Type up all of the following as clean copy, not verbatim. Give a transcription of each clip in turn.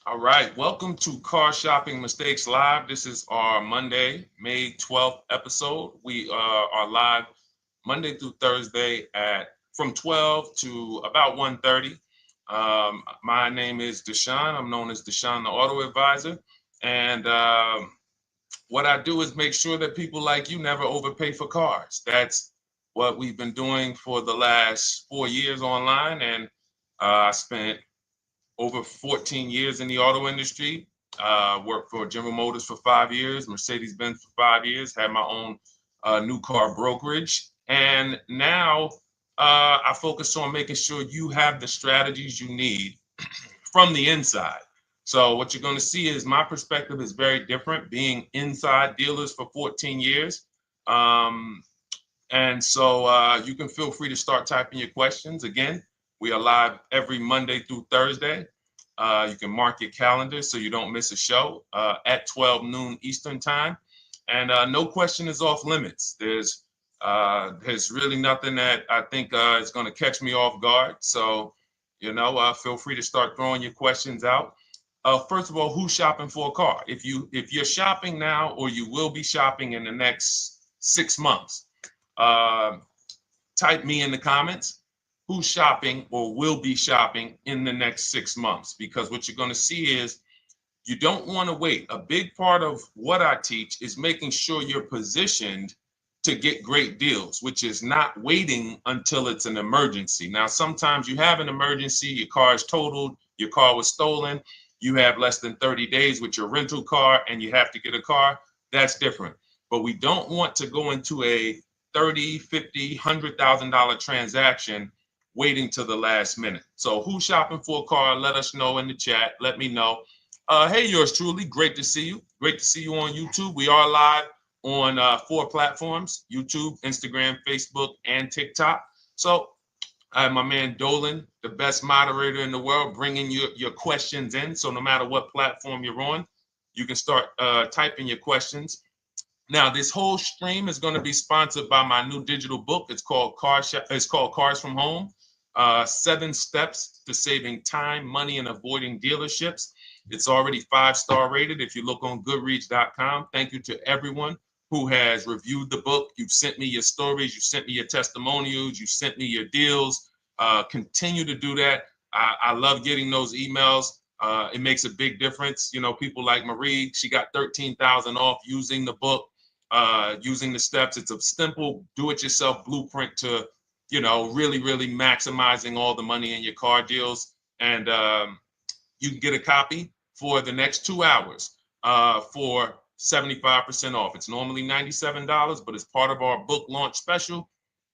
All right, welcome to Car Shopping Mistakes Live. This is our Monday, May 12th episode. We are live Monday through Thursday at from 12 to about 1:30. My name is Deshone. I'm known as Deshone the Auto Advisor. And what I do is make sure that people like you never overpay for cars. That's what we've been doing for the last 4 years online. And I spent over 14 years in the auto industry. Worked for General Motors for 5 years, Mercedes-Benz for 5 years, had my own new car brokerage. And now I focus on making sure you have the strategies you need from the inside. So what you're going to see is my perspective is very different, being inside dealers for 14 years. Um, and so you can feel free to start typing your questions. Again, we are live every Monday through Thursday. You can mark your calendar so you don't miss a show at 12 noon Eastern time. And no question is off limits. There's really nothing that I think is going to catch me off guard. So, feel free to start throwing your questions out. First of all, who's shopping for a car? If you're shopping now or you will be shopping in the next 6 months, uh, type me in the comments who's shopping or will be shopping in the next 6 months, because what you're going to see is you don't want to wait. A big part of what I teach is making sure you're positioned to get great deals, which is not waiting until it's an emergency. Now, sometimes you have an emergency, your car is totaled, your car was stolen, you have less than 30 days with your rental car and you have to get a car. That's different. But we don't want to go into a 30, 50, $100,000 transaction waiting to the last minute. So who's shopping for a car? Let us know in the chat. Let me know. Hey, yours truly. Great to see you. Great to see you on YouTube. We are live on 4 platforms: YouTube, Instagram, Facebook, and TikTok. So I have my man Dolan, the best moderator in the world, bringing your questions in. So no matter what platform you're on, you can start typing your questions. Now, this whole stream is going to be sponsored by my new digital book. It's called Cars from Home: 7 Steps to Saving Time, Money, and Avoiding Dealerships. It's already 5-star rated. If you look on Goodreads.com, thank you to everyone who has reviewed the book. You've sent me your stories. You sent me your testimonials. You sent me your deals. Continue to do that. I love getting those emails. It makes a big difference. People like Marie, she got 13,000 off using the book, using the steps. It's a simple do-it-yourself blueprint to, really, really maximizing all the money in your car deals. And you can get a copy for the next 2 hours for 75% off. It's normally $97, but as part of our book launch special,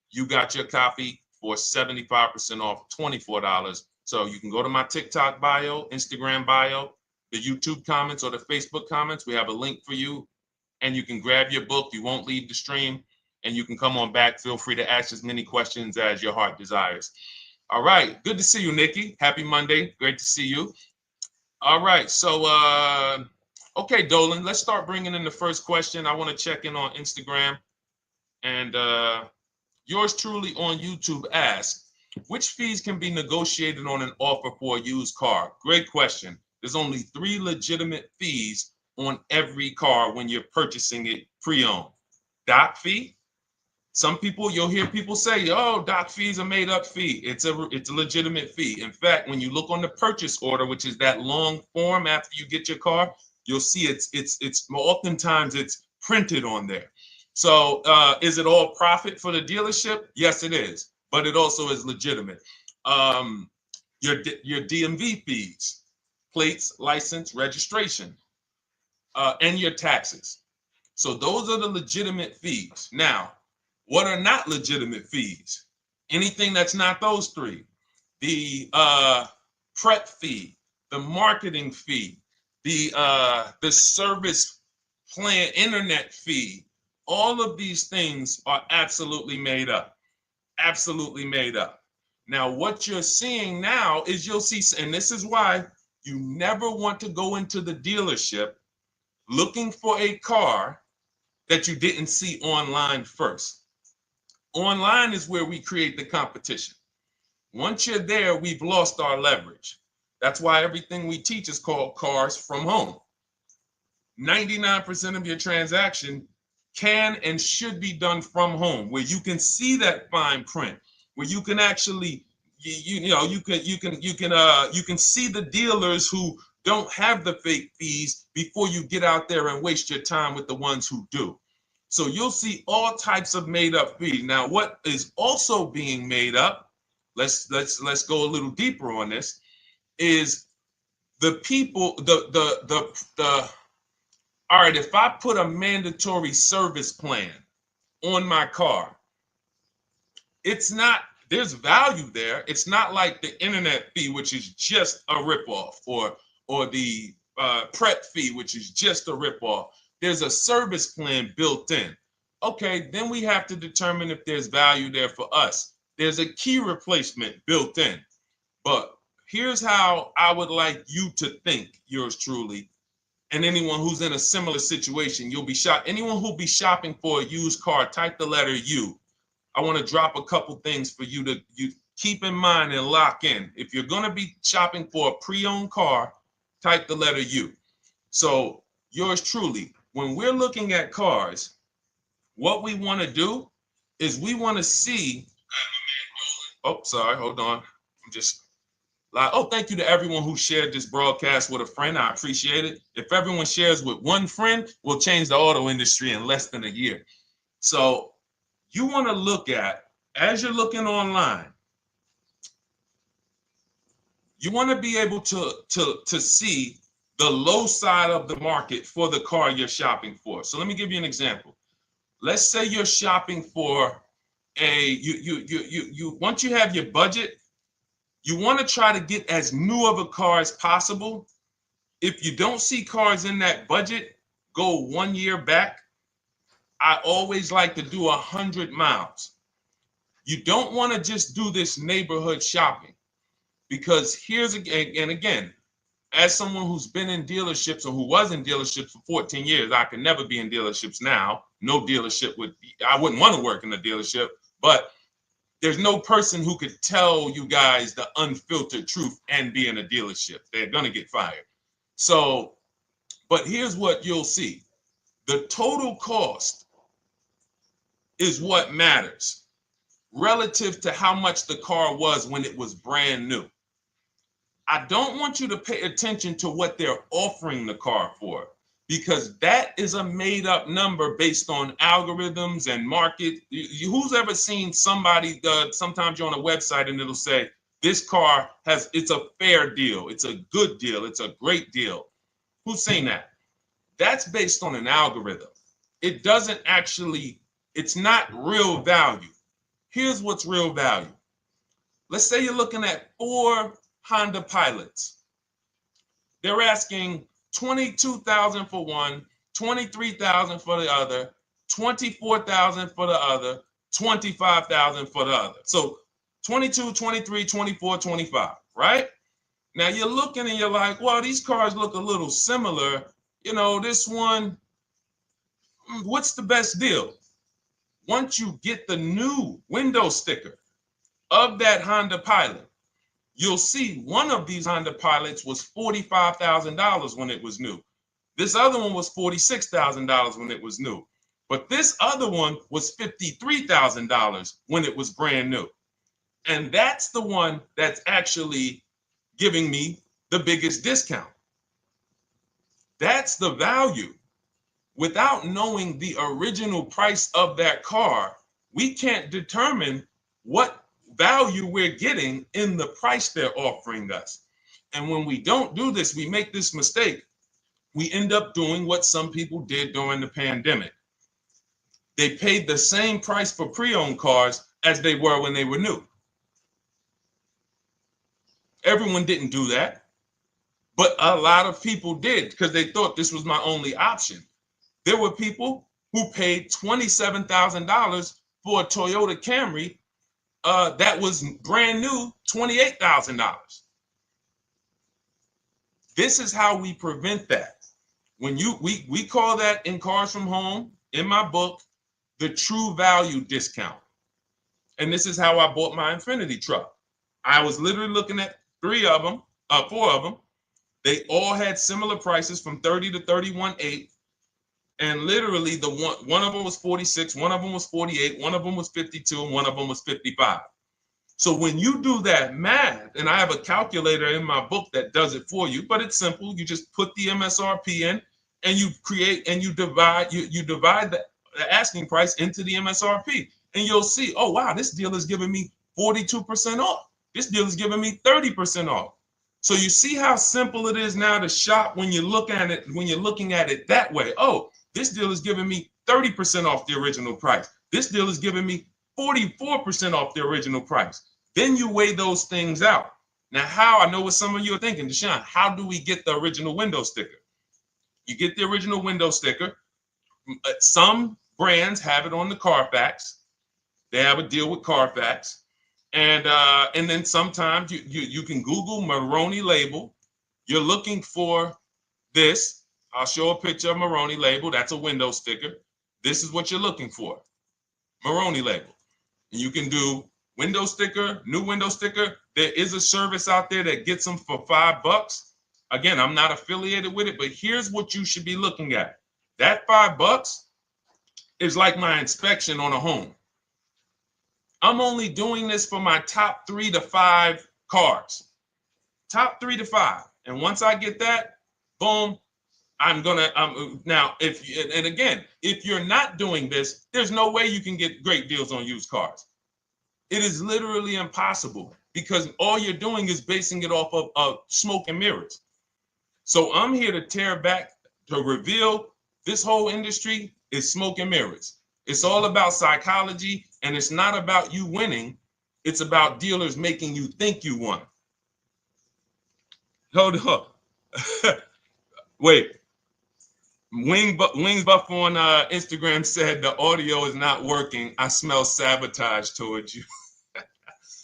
you got your copy for 75% off, $24. So you can go to my TikTok bio, Instagram bio, the YouTube comments, or the Facebook comments. We have a link for you, and you can grab your book. You won't leave the stream, and you can come on back. Feel free to ask as many questions as your heart desires. All right. Good to see you, Nikki. Happy Monday. Great to see you. All right. So, okay, Dolan, let's start bringing in the first question. I want to check in on Instagram. And yours truly on YouTube asks, which fees can be negotiated on an offer for a used car? Great question. There's only 3 legitimate fees on every car when you're purchasing it pre-owned. Doc fee. Some people, you'll hear people say, "Oh, doc fees are made up fee." It's a legitimate fee. In fact, when you look on the purchase order, which is that long form after you get your car, you'll see it's oftentimes it's printed on there. So is it all profit for the dealership? Yes, it is, but it also is legitimate. Um, your DMV fees, plates, license, registration, and your taxes. So those are the legitimate fees. Now, what are not legitimate fees? Anything that's not those 3. The prep fee, the marketing fee, the service plan internet fee. All of these things are absolutely made up. Absolutely made up. Now, what you're seeing now is you'll see, and this is why you never want to go into the dealership looking for a car that you didn't see online first. Online is where we create the competition. Once you're there, we've lost our leverage. That's why everything we teach is called Cars from Home. 99% of your transaction can and should be done from home, where you can see that fine print, where you can actually you can see the dealers who don't have the fake fees before you get out there and waste your time with the ones who do. So you'll see all types of made up fees. Now, what is also being made up, let's go a little deeper on this, is the people, the all right, if I put a mandatory service plan on my car, it's not, there's value there. It's not like the internet fee, which is just a ripoff, or the prep fee, which is just a ripoff. There's a service plan built in. Okay, then we have to determine if there's value there for us. There's a key replacement built in. But here's how I would like you to think, yours truly, and anyone who's in a similar situation. You'll be shocked. Anyone who'll be shopping for a used car, type the letter U. I want to drop a couple things for you to keep in mind and lock in. If you're going to be shopping for a pre-owned car, type the letter U. So yours truly, when we're looking at cars, what we want to do is we want to see, oh, sorry, hold on. I'm just like, oh, thank you to everyone who shared this broadcast with a friend. I appreciate it. If everyone shares with one friend, we'll change the auto industry in less than a year. So you want to look at, as you're looking online, you want to be able to see the low side of the market for the car you're shopping for. So let me give you an example. Let's say you're shopping for once you have your budget, you want to try to get as new of a car as possible. If you don't see cars in that budget, go 1 year back. I always like to do 100 miles. You don't want to just do this neighborhood shopping, because here's again, as someone who's been in dealerships or who was in dealerships for 14 years, I can never be in dealerships now. No dealership I wouldn't want to work in a dealership, but there's no person who could tell you guys the unfiltered truth and be in a dealership. They're going to get fired. So, but here's what you'll see. The total cost is what matters relative to how much the car was when it was brand new. I don't want you to pay attention to what they're offering the car for, because that is a made up number based on algorithms and market. Who's ever seen somebody, sometimes you're on a website and it'll say, this car it's a fair deal, it's a good deal, it's a great deal. Who's seen that? That's based on an algorithm. It doesn't actually, it's not real value. Here's what's real value. Let's say you're looking at 4 Honda Pilots. They're asking $22,000 for one, $23,000 for the other, $24,000 for the other, $25,000 for the other. So 22, 23, 24, 25, right? Now you're looking and you're like, well, these cars look a little similar. You know, this one, what's the best deal? Once you get the new window sticker of that Honda Pilot, you'll see one of these Honda Pilots was $45,000 when it was new. This other one was $46,000 when it was new. But this other one was $53,000 when it was brand new. And that's the one that's actually giving me the biggest discount. That's the value. Without knowing the original price of that car, we can't determine what value we're getting in the price they're offering us. And when we don't do this, we make this mistake. We end up doing what some people did during the pandemic. They paid the same price for pre-owned cars as they were when they were new. Everyone didn't do that, but a lot of people did because they thought this was my only option. There were people who paid $27,000 for a Toyota Camry that was brand new, $28,000. This is how we prevent that. When we call that in Cars from Home, in my book, the true value discount. And this is how I bought my Infiniti truck. I was literally looking at 3 of them. 4 of them. They all had similar prices from 30 to 31.8. And literally the one of them was 46, one of them was 48, one of them was 52, and one of them was 55. So when you do that math, and I have a calculator in my book that does it for you, but it's simple. You just put the MSRP in and you create and you divide the asking price into the MSRP. And you'll see, oh wow, this deal is giving me 42% off. This deal is giving me 30% off. So you see how simple it is now to shop when you look at it, when you're looking at it that way. Oh, this deal is giving me 30% off the original price. This deal is giving me 44% off the original price. Then you weigh those things out. Now, how, I know what some of you are thinking, Deshone, how do we get the original window sticker? You get the original window sticker. Some brands have it on the Carfax. They have a deal with Carfax. And then sometimes you can Google Maroney label. You're looking for this. I'll show a picture of Maroney label. That's a window sticker. This is what you're looking for. Maroney label. And you can do window sticker, new window sticker. There is a service out there that gets them for $5. Again, I'm not affiliated with it, but here's what you should be looking at. That $5 is like my inspection on a home. I'm only doing this for my top 3 to 5 cars. Top 3 to 5. And once I get that, boom, I'm gonna now if you're not doing this, there's no way you can get great deals on used cars. It is literally impossible because all you're doing is basing it off of smoke and mirrors. So I'm here to tear back, to reveal this whole industry is smoke and mirrors. It's all about psychology, and it's not about you winning. It's about dealers making you think you won. Hold up. Wait. Wings Buff on Instagram said the audio is not working. I smell sabotage towards you.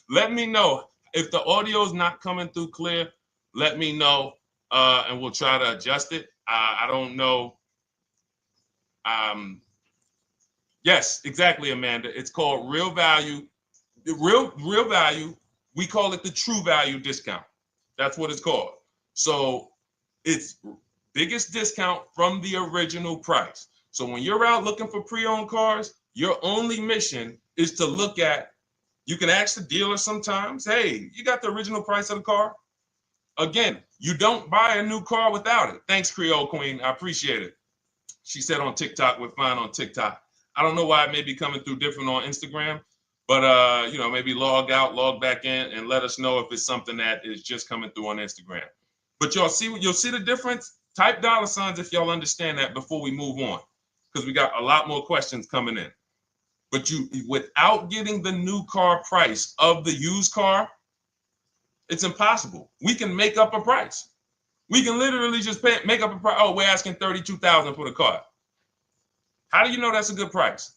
Let me know if the audio is not coming through clear. Let me know, and we'll try to adjust it. I don't know. Yes, exactly, Amanda. It's called real value. Real value. We call it the true value discount. That's what it's called. So it's biggest discount from the original price. So when you're out looking for pre-owned cars, your only mission is to look at, you can ask the dealer sometimes, hey, you got the original price of the car? Again, you don't buy a new car without it. Thanks, Creole Queen. I appreciate it. She said on TikTok, we're fine on TikTok. I don't know why it may be coming through different on Instagram, but maybe log out, log back in, and let us know if it's something that is just coming through on Instagram. But you'll see the difference. Type $ if y'all understand that before we move on, because we got a lot more questions coming in. But without getting the new car price of the used car, it's impossible. We can make up a price. We can literally just make up a price. Oh, we're asking $32,000 for the car. How do you know that's a good price?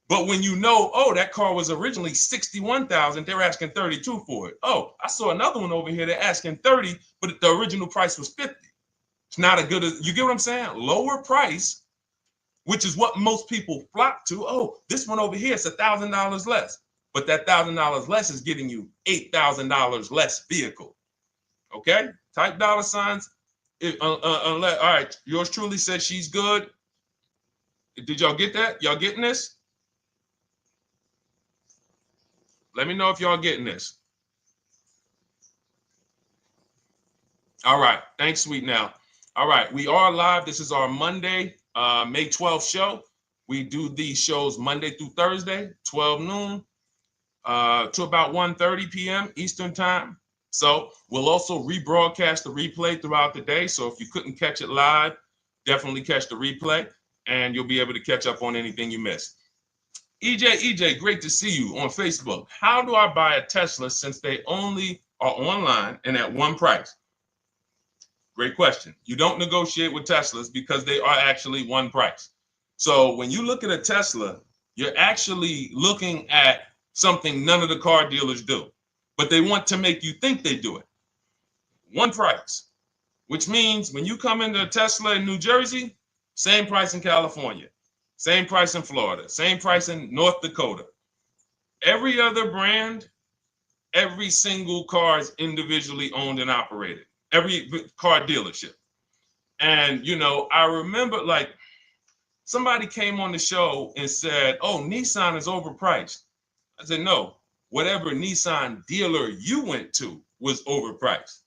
But when you know, oh, that car was originally $61,000, they're asking $32,000 for it. Oh, I saw another one over here. They're asking $30,000, but the original price was $50,000. It's not a good, you get what I'm saying? Lower price, which is what most people flock to. Oh, this one over here is $1,000 less. But that $1,000 less is getting you $8,000 less vehicle. Okay? Type $. All right, yours truly said she's good. Did y'all get that? Y'all getting this? Let me know if y'all getting this. All right. Thanks, Sweet Now. All right. We are live. This is our Monday, May 12th show. We do these shows Monday through Thursday, 12 noon to about 1:30 p.m. Eastern time. So we'll also rebroadcast the replay throughout the day. So if you couldn't catch it live, definitely catch the replay, and you'll be able to catch up on anything you missed. EJ, great to see you on Facebook. How do I buy a Tesla since they only are online and at one price? Great question. You don't negotiate with Teslas because they are actually one price. So when you look at a Tesla, you're actually looking at something none of the car dealers do, but they want to make you think they do it. One price, which means when you come into a Tesla in New Jersey, same price in California. Same price in Florida, same price in North Dakota. Every other brand Every single car is individually owned and operated. Every car dealership. And, you know, I remember like somebody came on the show and said, oh, Nissan is overpriced. I said, no, whatever Nissan dealer you went to was overpriced.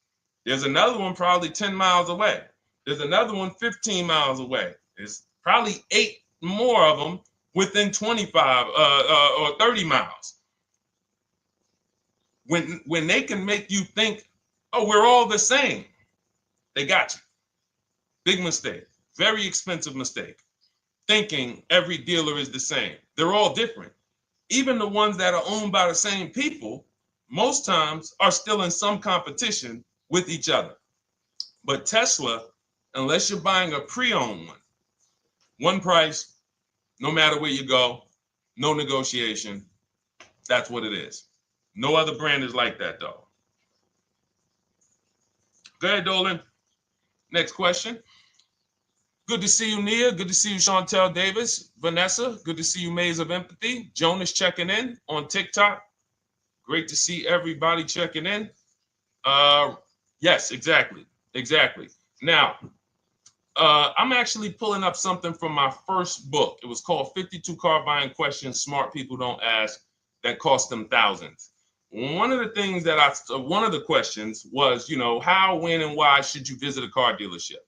There's another one probably 10 miles away. There's another one 15 miles away. There's probably 8 more of them within 25 or 30 miles. When they can make you think, oh, we're all the same, they got you. Big mistake. Very expensive mistake. Thinking every dealer is the same. They're all different. Even the ones that are owned by the same people, most times are still in some competition with each other. But Tesla, unless you're buying a pre-owned one price, no matter where you go, no negotiation. That's what it is. No other brand is like that, though. Go ahead, Dolan. Next question. Good to see you, Nia. Good to see you, Chantel Davis. Vanessa, good to see you, Maze of Empathy. Jonas checking in on TikTok. Great to see everybody checking in. Yes, exactly. Now, I'm actually pulling up something from my first book. It was called 52 Car Buying Questions Smart People Don't Ask that cost them thousands. One of the questions was, you know, how, when, and why should you visit a car dealership?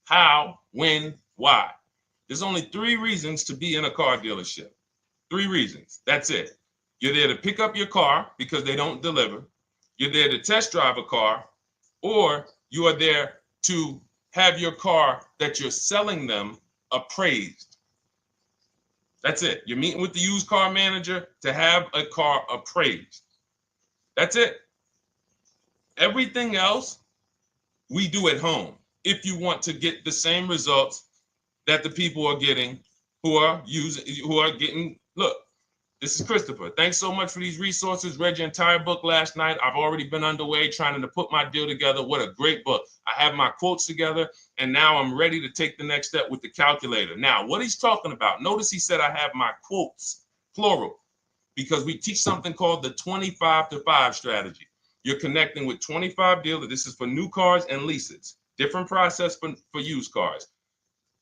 How, when, why? There's only 3 reasons to be in a car dealership. 3 reasons. That's it. You're there to pick up your car because they don't deliver. You're there to test drive a car, or you are there to have your car that you're selling them appraised. That's it. You're meeting with the used car manager to have a car appraised. That's it. Everything else we do at home if you want to get the same results that the people are getting who are getting. Look, this is Christopher. Thanks so much for these resources. Read your entire book last night. I've already been underway trying to put my deal together. What a great book. I have my quotes together, and now I'm ready to take the next step with the calculator. Now, what he's talking about, notice he said I have my quotes, plural, because we teach something called the 25 to 5 strategy. You're connecting with 25 dealers. This is for new cars and leases. Different process for used cars.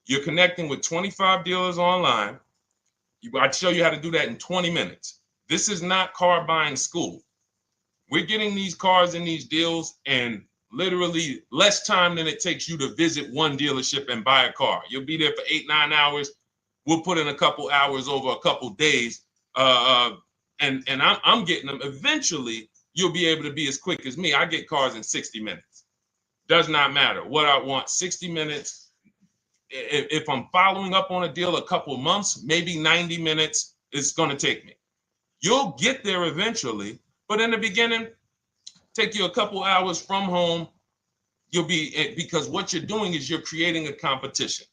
You're connecting with 25 dealers online. I'd show you how to do that in 20 minutes. This is not car buying school. We're getting these cars and these deals in literally less time than it takes you to visit one dealership and buy a car. You'll be there for 8-9 hours. We'll put in a couple hours over a couple days. And I'm getting them. Eventually, you'll be able to be as quick as me. I get cars in 60 minutes. Does not matter what I want. 60 minutes. If I'm following up on a deal a couple months, maybe 90 minutes is going to take me. You'll get there eventually, but in the beginning, take you a couple hours from home. Because what you're doing is you're creating a competition.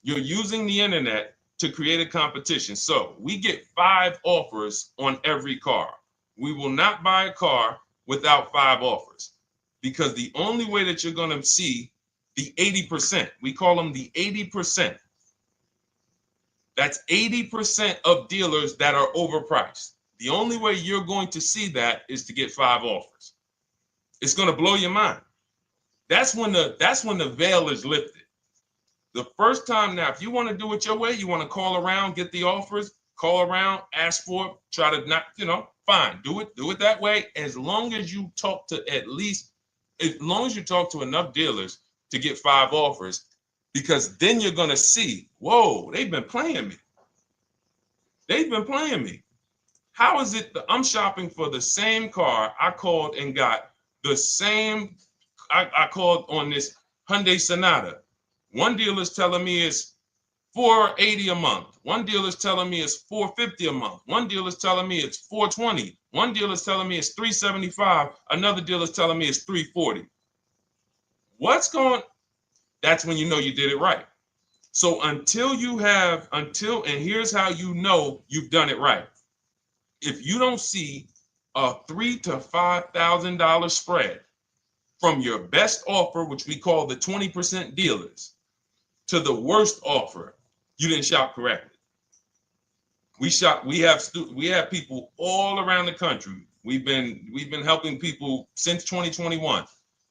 You're using the internet to create a competition. So we get 5 offers on every car. We will not buy a car without 5 offers, because the only way that you're going to see the 80%, we call them the 80%. That's 80% of dealers that are overpriced. The only way you're going to see that is to get 5 offers. It's going to blow your mind. That's when the veil is lifted. The first time, now, if you want to do it your way, you want to call around, get the offers, call around, ask for it, try to not, fine, do it that way. As long as you talk to enough dealers to get 5 offers, because then you're going to see, whoa, they've been playing me. How is it that I'm shopping for the same car? I called and got the same. I called on this Hyundai Sonata. One dealer's telling me it's $480 a month. One dealer's telling me it's $450 a month. One dealer's telling me it's $420. One dealer's telling me it's $375. Another dealer's telling me it's $340. That's when you know you did it right. So and here's how you know you've done it right. If you don't see a $3,000 to $5,000 spread from your best offer, which we call the 20% dealers, to the worst offer, you didn't shop correctly. We have people all around the country. We've been helping people since 2021.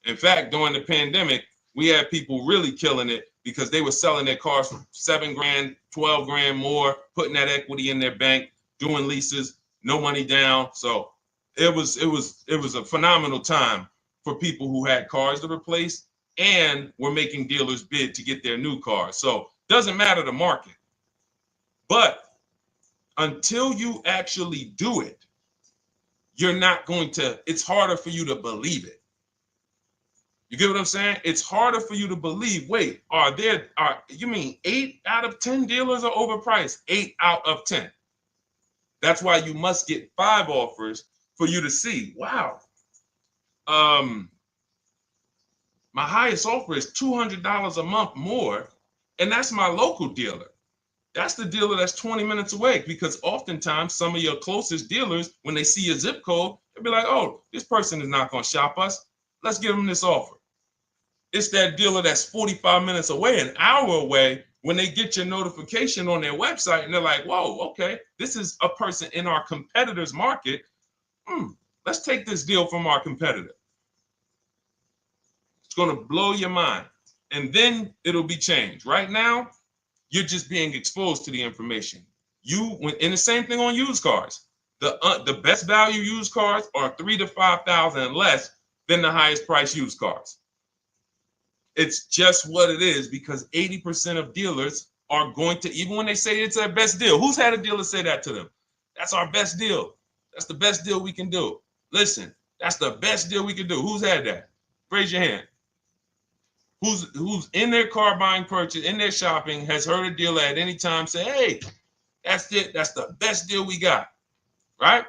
In fact, during the pandemic, we had people really killing it because they were selling their cars for 7 grand, 12 grand more, putting that equity in their bank, doing leases, no money down. So it was a phenomenal time for people who had cars to replace and were making dealers bid to get their new cars. So doesn't matter the market. But until you actually do it, you're not going to, it's harder for you to believe it. You get what I'm saying? It's harder for you to believe, wait, you mean 8 out of 10 dealers are overpriced? 8 out of 10. That's why you must get 5 offers for you to see, wow. My highest offer is $200 a month more, and that's my local dealer. That's the dealer that's 20 minutes away, because oftentimes some of your closest dealers, when they see your zip code, they'll be like, oh, this person is not going to shop us. Let's give them this offer. It's that dealer that's 45 minutes away, an hour away, when they get your notification on their website and they're like, whoa, okay, this is a person in our competitor's market. Let's take this deal from our competitor. It's going to blow your mind. And then it'll be changed. Right now, you're just being exposed to the information. And the same thing on used cars. The best value used cars are $3,000 to $5,000 less than the highest price used cars. It's just what it is, because 80% of dealers are going to, even when they say it's their best deal. Who's had a dealer say that to them? That's our best deal. That's the best deal we can do. Listen, that's the best deal we can do. Who's had that? Raise your hand. Who's in their car buying purchase, in their shopping, has heard a dealer at any time say, hey, that's it. That's the best deal we got, right?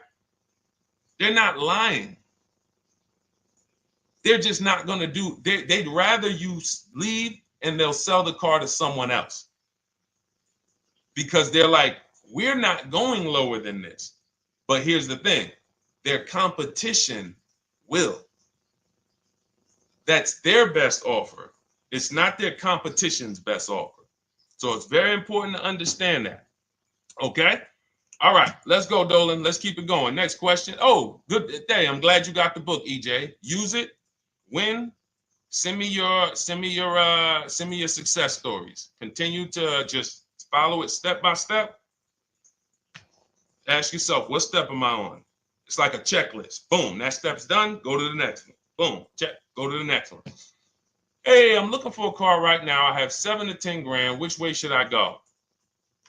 They're not lying. They're just not going to do, they'd rather you leave and they'll sell the car to someone else, because they're like, we're not going lower than this. But here's the thing, their competition will. That's their best offer. It's not their competition's best offer. So it's very important to understand that. Okay? All right, let's go, Dolan. Let's keep it going. Next question. Oh, good day. I'm glad you got the book, EJ. Use it. Win. Send me your success stories. Continue to just follow it step by step. Ask yourself, what step am I on? It's like a checklist. Boom, that step's done. Go to the next one. Boom, check. Go to the next one. Hey, I'm looking for a car right now. I have 7 to 10 grand. Which way should I go?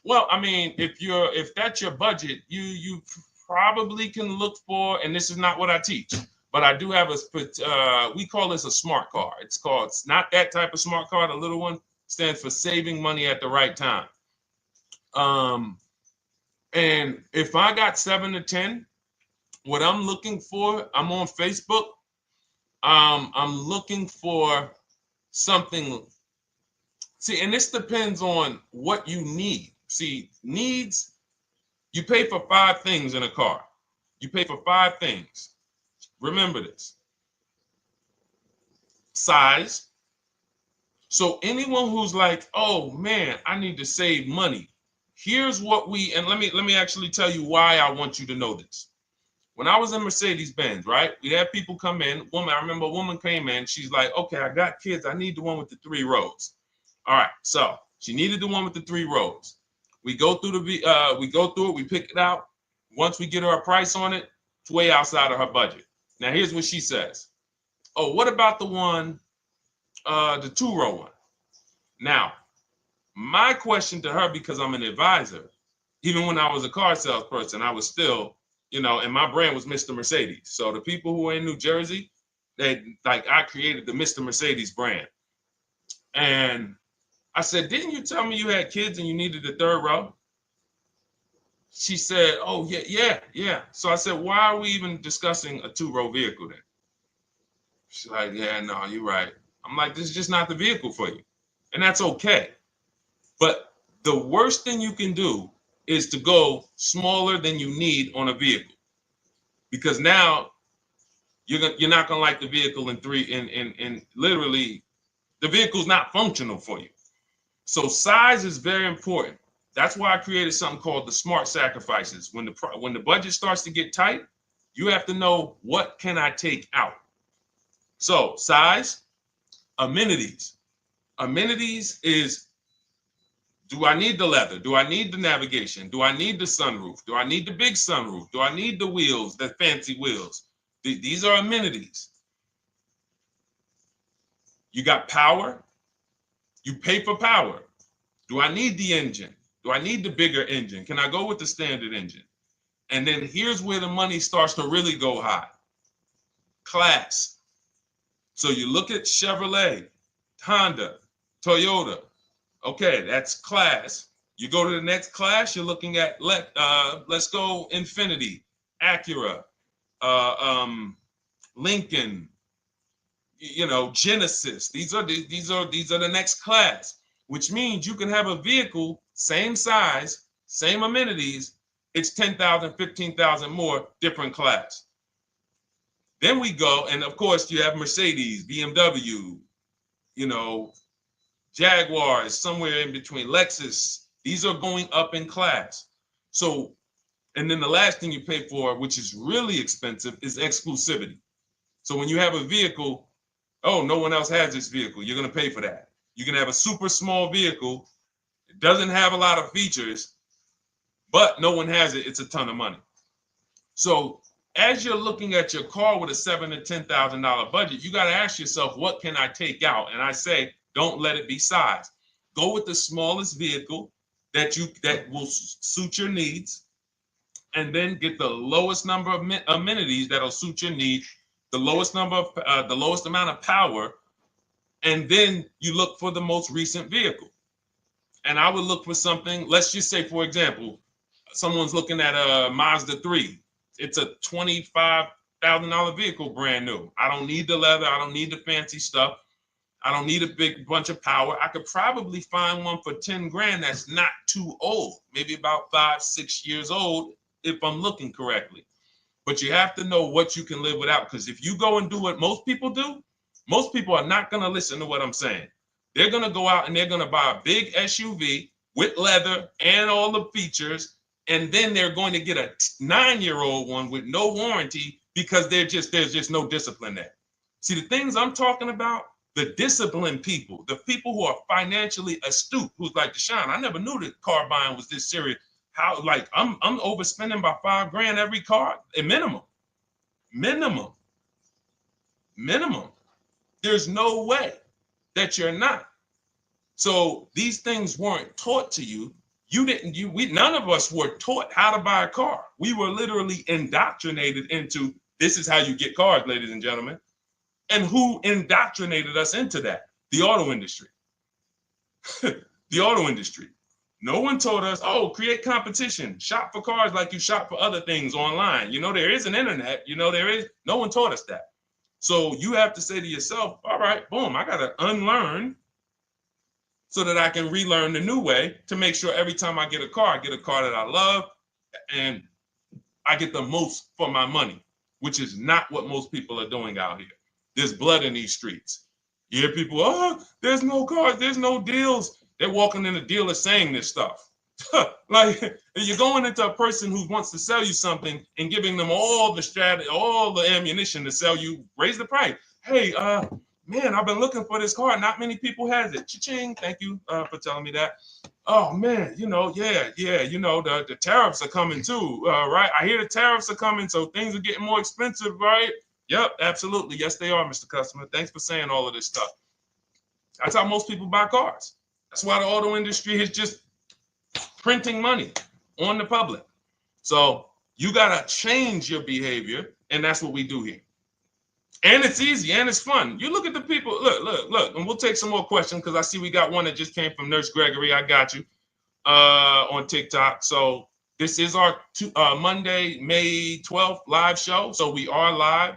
Well, I mean, if that's your budget, you probably can look for, and this is not what I teach, but I do have we call this a smart car. It's not that type of smart car. The little one stands for saving money at the right time. And if I got 7 to 10, what I'm looking for, I'm on Facebook. I'm looking for something. See, and this depends on what you need. See, needs, you pay for 5 things in a car. You pay for 5 things. Remember this. Size. So anyone who's like, oh man, I need to save money. Here's what and let me actually tell you why I want you to know this. When I was in Mercedes-Benz, right? We had people come in. I remember a woman came in. She's like, okay, I got kids. I need the one with the 3 rows. All right. So she needed the one with the 3 rows. We go through it. We pick it out. Once we get her a price on it, it's way outside of her budget. Now, here's what she says. Oh, what about the one, the 2-row one? Now, my question to her, because I'm an advisor, even when I was a car salesperson, I was still, and my brand was Mr. Mercedes. So the people who are in New Jersey, I created the Mr. Mercedes brand. And I said, didn't you tell me you had kids and you needed the 3rd row? She said, oh, yeah. So I said, why are we even discussing a 2-row vehicle then? She's like, yeah, no, you're right. I'm like, this is just not the vehicle for you. And that's okay. But the worst thing you can do is to go smaller than you need on a vehicle, because now you're not gonna like the vehicle in literally the vehicle's not functional for you. So size is very important. That's why I created something called the smart sacrifices. When the budget starts to get tight, You have to know, what can I take out? So size, amenities. Amenities is, do I need the leather? Do I need the navigation? Do I need the sunroof? Do I need the big sunroof? Do I need the wheels, the fancy wheels? These are amenities. You got power. You pay for power. Do I need the engine? Do I need the bigger engine? Can I go with the standard engine? And then here's where the money starts to really go high. Class. So you look at Chevrolet, Honda, Toyota. Okay, that's class. You go to the next class, you're looking at, let's go Infiniti, Acura, Lincoln, Genesis. These are the next class, which means you can have a vehicle, same size, same amenities. It's 10,000, 15,000 more, different class. Then we go, and of course you have Mercedes, BMW, Jaguars, somewhere in between, Lexus. These are going up in class. So, and then the last thing you pay for, which is really expensive, is exclusivity. So when you have a vehicle, oh, no one else has this vehicle, you're going to pay for that. You can have a super small vehicle, it doesn't have a lot of features, but no one has it, it's a ton of money. So as you're looking at your car with a $7,000 to $10,000 budget, you got to ask yourself, what can I take out? And I say, don't let it be size. Go with the smallest vehicle that will suit your needs, and then get the lowest number of amenities that'll suit your needs, the lowest amount of power, and then you look for the most recent vehicle. And I would look for something, let's just say, for example, someone's looking at a Mazda 3. It's a $25,000 vehicle, brand new. I don't need the leather. I don't need the fancy stuff. I don't need a big bunch of power. I could probably find one for 10 grand that's not too old, maybe about 5-6 years old, if I'm looking correctly. But you have to know what you can live without, because if you go and do what most people do, most people are not going to listen to what I'm saying. They're going to go out and they're going to buy a big SUV with leather and all the features, and then they're going to get a 9-year-old one with no warranty because there's just no discipline there. See, the things I'm talking about, the disciplined people, the people who are financially astute, who's like, Deshone, I never knew that car buying was this serious. How, like, I'm overspending by $5 grand every car, a minimum. There's no way that you're not. So these things weren't taught to you. None of us were taught how to buy a car. We were literally indoctrinated into, this is how you get cars, ladies and gentlemen. And who indoctrinated us into that? The auto industry. The auto industry. No one told us, oh, create competition, shop for cars like you shop for other things online. There is an internet, no one taught us that. So you have to say to yourself, all right, boom, I got to unlearn so that I can relearn the new way to make sure every time I get a car that I love and I get the most for my money, which is not what most people are doing out here. There's blood in these streets. You hear people, oh, there's no cars, there's no deals. They're walking in the dealer saying this stuff. Like, you're going into a person who wants to sell you something and giving them all the strategy, all the ammunition to sell you, raise the price. Hey, man, I've been looking for this car. Not many people has it. Cha-ching. Thank you for telling me that. Oh man, the tariffs are coming too, right? I hear the tariffs are coming, so things are getting more expensive, right? Yep, absolutely. Yes, they are, Mr. Customer. Thanks for saying all of this stuff. That's how most people buy cars. That's why the auto industry is just printing money on the public. So you got to change your behavior, and that's what we do here. And it's easy and it's fun. You look at the people, look, and we'll take some more questions because I see we got one that just came from Nurse Gregory. I got you on TikTok. So this is our Monday, May 12th live show. So we are live.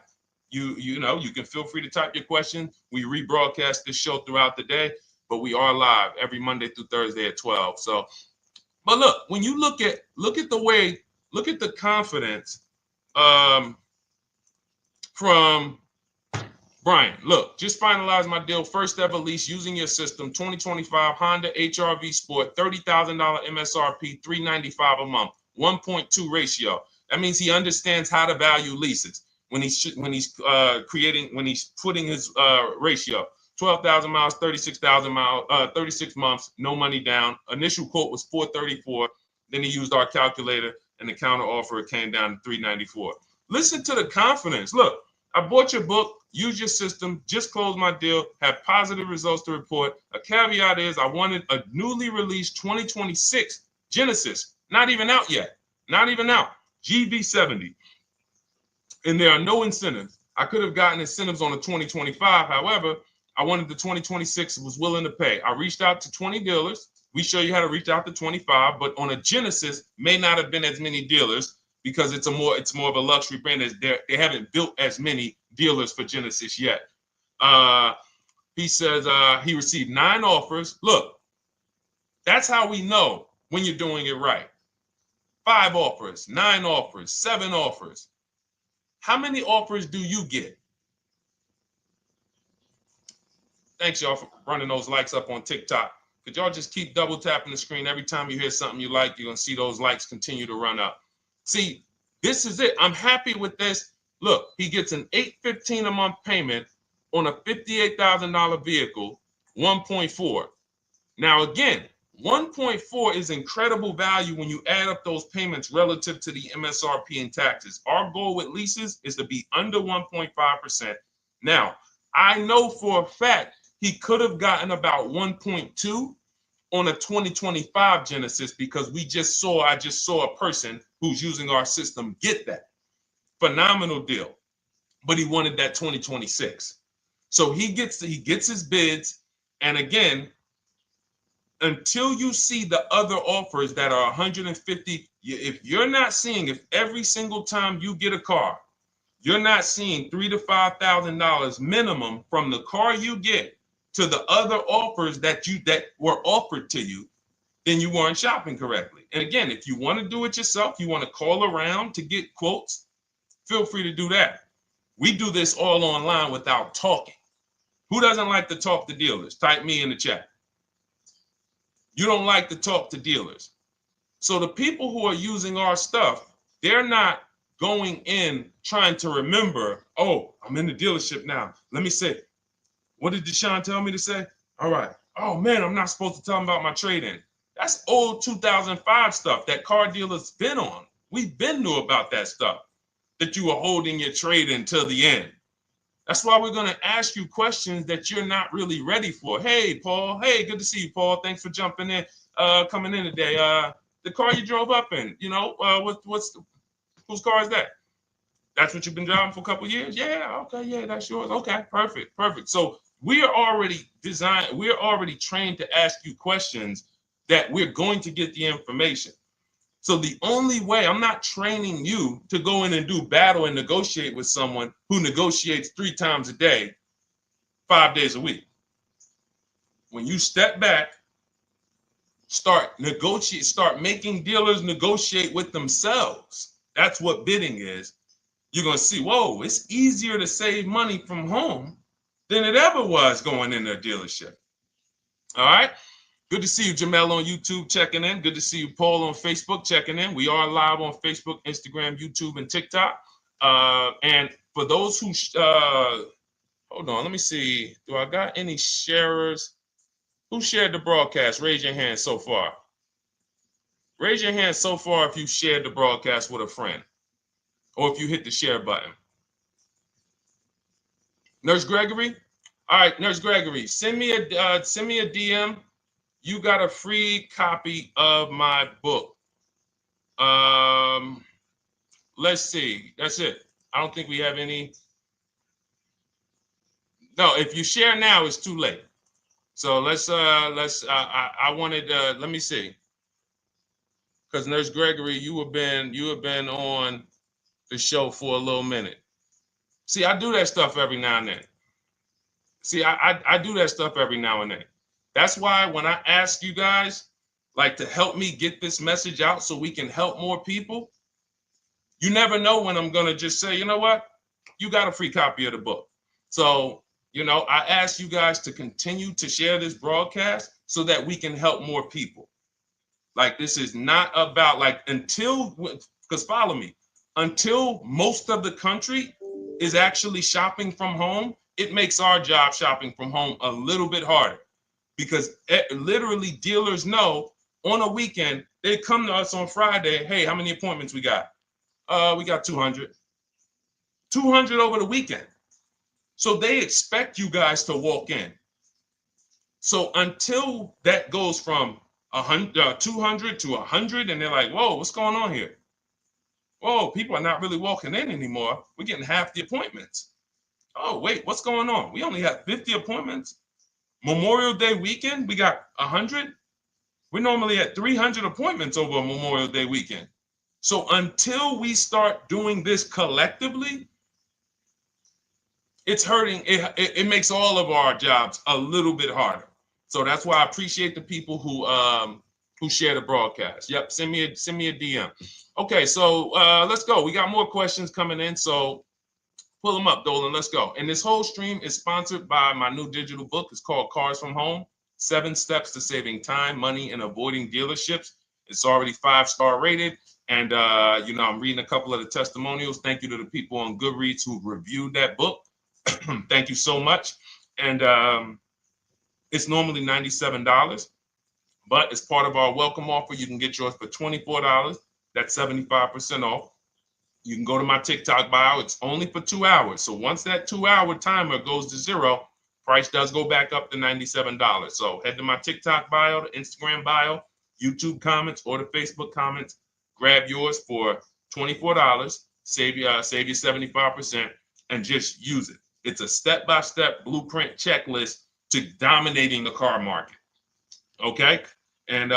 You can feel free to type your question. We rebroadcast this show throughout the day, but we are live every Monday through Thursday at 12. So, but look, when you look at the confidence from Brian, look, just finalized my deal. First ever lease using your system, 2025 Honda HR-V Sport, $30,000 MSRP, $395 a month, 1.2 ratio. That means he understands how to value leases when he's putting his ratio. 12,000 miles, 36,000 miles, 36 months, no money down. Initial quote was 434. Then he used our calculator, and the counter offer it came down to 394. Listen to the confidence. Look, I bought your book, use your system, just closed my deal, have positive results to report. A caveat is I wanted a newly released 2026 Genesis, not even out yet, not even out, GV70. And there are no incentives. I could have gotten incentives on the 2025. However, I wanted the 2026, was willing to pay. I reached out to 20 dealers. We show you how to reach out to 25, but on a Genesis, may not have been as many dealers because it's more of a luxury brand. As they haven't built as many dealers for Genesis yet. He says he received 9 offers. Look, that's how we know when you're doing it right. 5 offers, 9 offers, 7 offers. How many offers do you get? Thanks, y'all, for running those likes up on TikTok. Could y'all just keep double tapping the screen every time you hear something you like? You're going to see those likes continue to run up. See, this is it. I'm happy with this. Look, he gets an $815 a month payment on a $58,000 vehicle, 1.4. Now, again, 1.4 is incredible value when you add up those payments relative to the MSRP and taxes. Our goal with leases is to be under 1.5%. Now, I know for a fact he could have gotten about 1.2 on a 2025 Genesis because I just saw a person who's using our system get that. Phenomenal deal. But he wanted that 2026. So he gets his bids. And again, until you see the other offers that are 150, if every single time you get a car, you're not seeing $3,000 to $5,000 minimum from the car you get to the other offers that were offered to you, then you weren't shopping correctly. And again, if you want to do it yourself, you want to call around to get quotes, feel free to do that. We do this all online without talking. Who doesn't like to talk to dealers? Type me in the chat. You don't like to talk to dealers. So the people who are using our stuff, they're not going in trying to remember, oh, I'm in the dealership now. Let me say, what did Deshone tell me to say? All right. Oh, man, I'm not supposed to tell them about my trade-in. That's old 2005 stuff that car dealers been on. We've been knew about that stuff, that you were holding your trade-in till the end. That's why we're going to ask you questions that you're not really ready for. Hey, Paul. Hey, good to see you, Paul. Thanks for jumping in, coming in today. The car you drove up in, whose car is that? That's what you've been driving for a couple of years? Yeah, okay, yeah, that's yours. Okay, perfect. So we are already trained to ask you questions that we're going to get the information. So the only way, I'm not training you to go in and do battle and negotiate with someone who negotiates 3 times a day, 5 days a week. When you step back, start making dealers negotiate with themselves. That's what bidding is. You're going to see, whoa, it's easier to save money from home than it ever was going in a dealership. All right. Good to see you, Jamel, on YouTube checking in. Good to see you, Paul, on Facebook checking in. We are live on Facebook, Instagram, YouTube, and TikTok. And for those who, hold on, let me see. Do I got any sharers? Who shared the broadcast? Raise your hand so far. Raise your hand so far if you shared the broadcast with a friend or if you hit the share button. Nurse Gregory? All right, Nurse Gregory, send me a DM. You got a free copy of my book. Let's see. That's it. I don't think we have any. No, if you share now, it's too late. So I wanted let me see. Because Nurse Gregory, you have been on the show for a little minute. See, I do that stuff every now and then. I do that stuff every now and then. That's why when I ask you guys, like, to help me get this message out so we can help more people, you never know when I'm going to just say, you know what? You got a free copy of the book. So, I ask you guys to continue to share this broadcast so that we can help more people. Like, this is not about, because follow me. until most of the country is actually shopping from home, it makes our job shopping from home a little bit harder, because literally dealers know on a weekend, they come to us on Friday, hey, how many appointments we got? We got 200. 200 over the weekend. So they expect you guys to walk in. So until that goes from 200 to 100, and they're like, whoa, what's going on here? Whoa, people are not really walking in anymore. We're getting half the appointments. Oh, wait, what's going on? We only have 50 appointments. Memorial Day weekend, we got 100. We're normally at 300 appointments over a Memorial Day weekend. So until we start doing this collectively, it's hurting. It makes all of our jobs a little bit harder. So that's why I appreciate the people who share the broadcast. Yep, send me a DM. Okay, so let's go. We got more questions coming in, so pull them up, Dolan. Let's go. And this whole stream is sponsored by my new digital book. It's called Cars from Home: 7 Steps to Saving Time, Money, and Avoiding Dealerships. It's already 5-star rated. And, I'm reading a couple of the testimonials. Thank you to the people on Goodreads who reviewed that book. Thank you so much. And it's normally $97, but as part of our welcome offer, you can get yours for $24. That's 75% off. You can go to my TikTok bio. It's only for 2 hours. So once that 2-hour timer goes to zero, price does go back up to $97. So head to my TikTok bio, the Instagram bio, YouTube comments, or the Facebook comments. Grab yours for $24. Save you 75%, and just use it. It's a step-by-step blueprint checklist to dominating the car market. Okay? And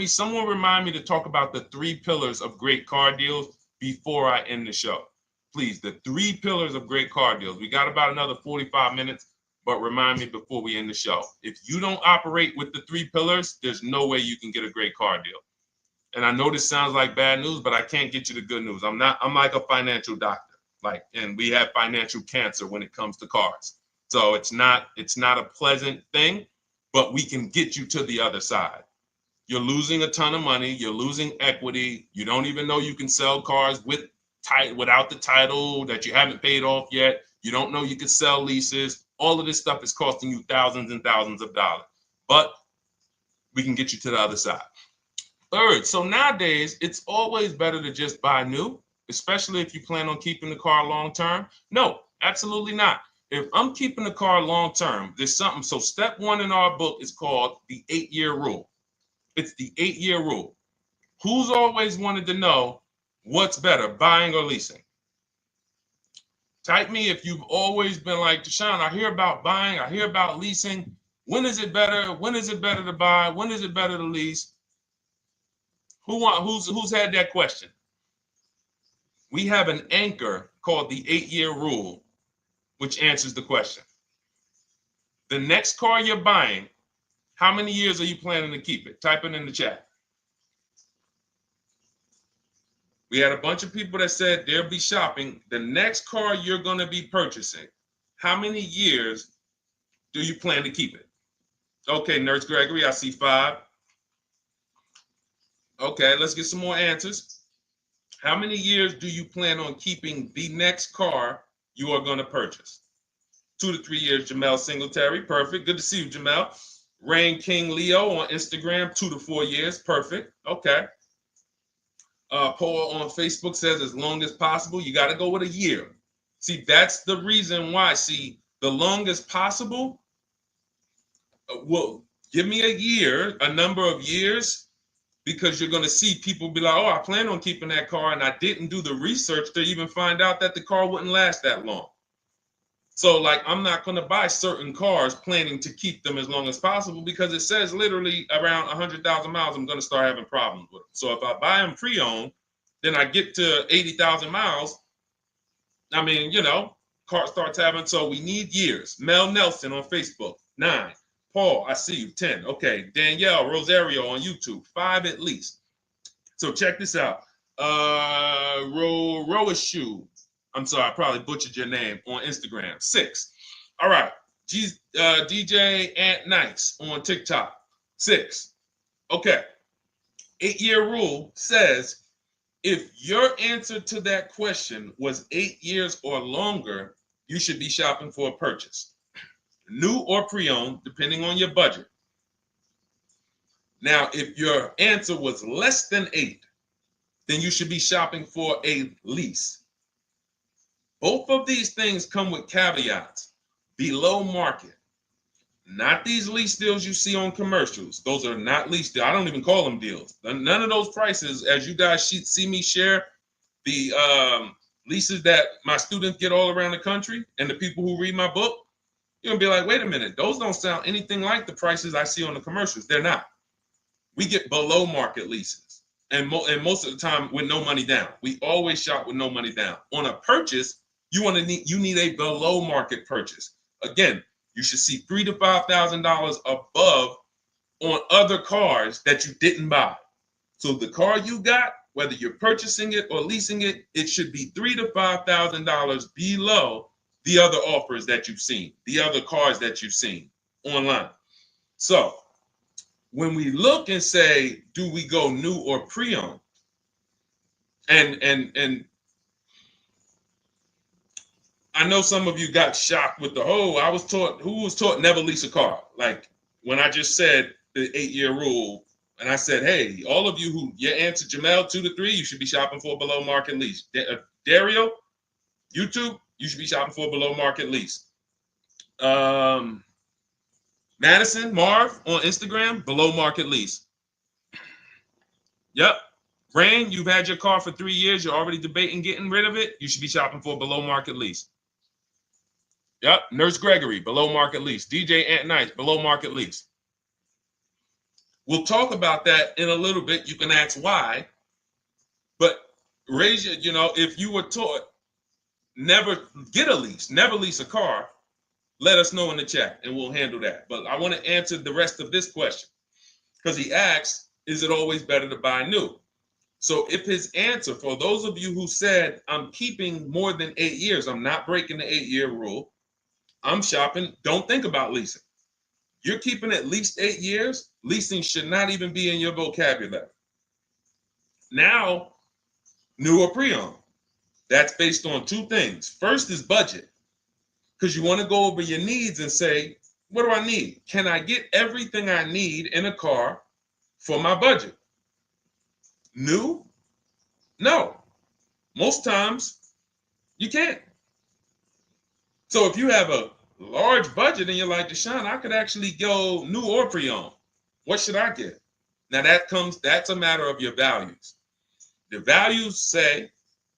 someone remind me to talk about the 3 pillars of great car deals before I end the show. Please, the 3 pillars of great car deals. We got about another 45 minutes, but remind me before we end the show. If you don't operate with the 3 pillars, there's no way you can get a great car deal. And I know this sounds like bad news, but I can't get you the good news. I'm like a financial doctor. And we have financial cancer when it comes to cars. So it's not a pleasant thing, but we can get you to the other side. You're losing a ton of money. You're losing equity. You don't even know you can sell cars without the title that you haven't paid off yet. You don't know you can sell leases. All of this stuff is costing you thousands and thousands of dollars, but we can get you to the other side. Third, so nowadays, it's always better to just buy new, especially if you plan on keeping the car long term. No, absolutely not. If I'm keeping the car long term, there's something. So step 1 in our book is called the 8-year rule. It's the 8-year rule. Who's always wanted to know what's better, buying or leasing? Type me if you've always been like, Deshone, I hear about buying, I hear about leasing. When is it better? When is it better to buy? When is it better to lease? Who's had that question? We have an anchor called the 8-year rule, which answers the question. The next car you're buying, how many years are you planning to keep it? Type it in the chat. We had a bunch of people that said they'll be shopping. The next car you're going to be purchasing, how many years do you plan to keep it? Okay, Nurse Gregory, I see 5. Okay, let's get some more answers. How many years do you plan on keeping the next car you are going to purchase? 2 to 3 years, Jamel Singletary. Perfect. Good to see you, Jamel. Rain King Leo on Instagram, 2 to 4 years. Perfect. Okay. Paul on Facebook says as long as possible. You got to go with a year. See, that's the reason why. See, the longest possible, well, give me a year, a number of years, because you're going to see people be like, oh, I plan on keeping that car, and I didn't do the research to even find out that the car wouldn't last that long. So, I'm not going to buy certain cars planning to keep them as long as possible, because it says literally around 100,000 miles, I'm going to start having problems with them. So if I buy them pre-owned, then I get to 80,000 miles. I mean, car starts having, so we need years. Mel Nelson on Facebook, 9. Paul, I see you, 10. Okay, Danielle Rosario on YouTube, 5 at least. So check this out. Roashu, I'm sorry, I probably butchered your name, on Instagram, 6. All right, DJ Ant Nice on TikTok, 6. Okay, 8-year rule says If your answer to that question was 8 years or longer, you should be shopping for a purchase, new or pre-owned, depending on your budget. Now, if your answer was less than 8, then you should be shopping for a lease. Both of these things come with caveats. Below market. Not these lease deals you see on commercials. Those are not lease deals. I don't even call them deals. None of those prices, as you guys see me share the leases that my students get all around the country and the people who read my book, you're going to be like, wait a minute. Those don't sound anything like the prices I see on the commercials. They're not. We get below market leases. And most of the time with no money down. We always shop with no money down. On a purchase, you need a below market purchase. Again, you should see $3,000 to $5,000 above on other cars that you didn't buy. So the car you got, whether you're purchasing it or leasing it, it should be $3,000 to $5,000 below the other offers that you've seen, the other cars that you've seen online. So when we look and say, do we go new or pre-owned? And I know some of you got shocked with who was taught never lease a car. Like when I just said the 8-year rule, and I said, hey, all of you who your answer Jamel 2 to 3, you should be shopping for a below market lease. Dario, YouTube, you should be shopping for a below market lease. Madison, Marv on Instagram, below market lease. Yep. Rain, you've had your car for 3 years. You're already debating getting rid of it. You should be shopping for a below market lease. Yep. Nurse Gregory, below market lease. DJ Ant Nice, below market lease. We'll talk about that in a little bit. You can ask why. But raise your, if you were taught never get a lease, never lease a car, let us know in the chat and we'll handle that. But I want to answer the rest of this question because he asks, is it always better to buy new? So if his answer, for those of you who said, I'm keeping more than 8 years, I'm not breaking the 8-year rule, I'm shopping, don't think about leasing. You're keeping at least 8 years, leasing should not even be in your vocabulary. Now, new or pre-owned. That's based on 2 things. First is budget, because you want to go over your needs and say, what do I need? Can I get everything I need in a car for my budget? New? No. Most times, you can't. So if you have a large budget and you're like, Deshone, I could actually go new or pre-owned. What should I get? Now that's a matter of your values. The values say,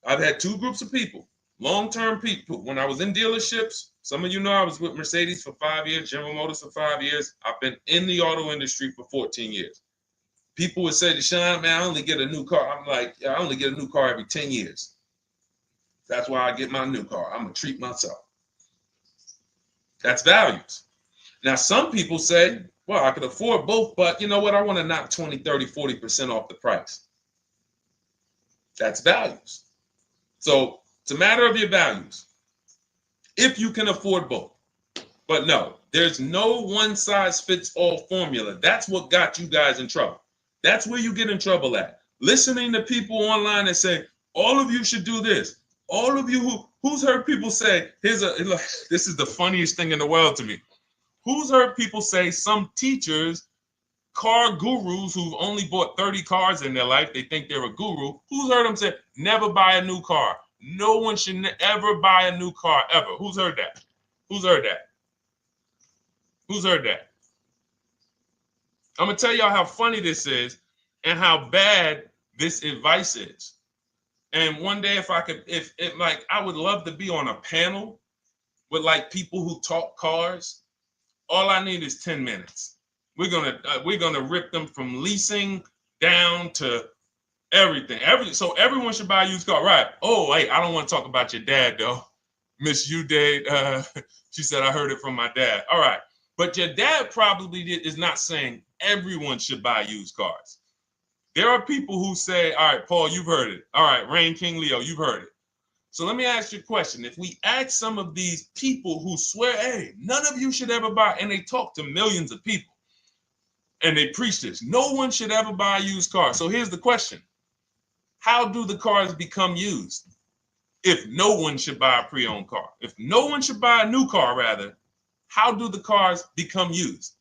I've had 2 groups of people, long-term people. When I was in dealerships, some of you know I was with Mercedes for 5 years, General Motors for 5 years. I've been in the auto industry for 14 years. People would say, Deshone, man, I only get a new car. I'm like, yeah, I only get a new car every 10 years. That's why I get my new car. I'm going to treat myself. That's values. Now, some people say, well, I could afford both, but you know what? I want to knock 20, 30, 40% off the price. That's values. So it's a matter of your values. If you can afford both. But no, there's no one-size-fits-all formula. That's what got you guys in trouble. That's where you get in trouble at. Listening to people online and say, all of you should do this. All of you who's heard people say, this is the funniest thing in the world to me. Who's heard people say, some teachers, car gurus who've only bought 30 cars in their life, they think they're a guru. Who's heard them say, never buy a new car? No one should ever buy a new car, ever. Who's heard that? Who's heard that? Who's heard that? I'm going to tell y'all how funny this is and how bad this advice is. And one day, if I would love to be on a panel with like people who talk cars. All I need is 10 minutes. We're gonna rip them from leasing down to everything. So everyone should buy a used car, right? Oh, wait, I don't want to talk about your dad though, Miss Uday. She said I heard it from my dad. All right, but your dad probably is not saying everyone should buy used cars. There are people who say, all right, Paul, you've heard it. All right, Rain King Leo, you've heard it. So let me ask you a question. If we ask some of these people who swear, hey, none of you should ever buy, and they talk to millions of people, and they preach this, no one should ever buy a used car. So here's the question. how do the cars become used? If no one should buy a pre-owned car, if no one should buy a new car, rather, how do the cars become used?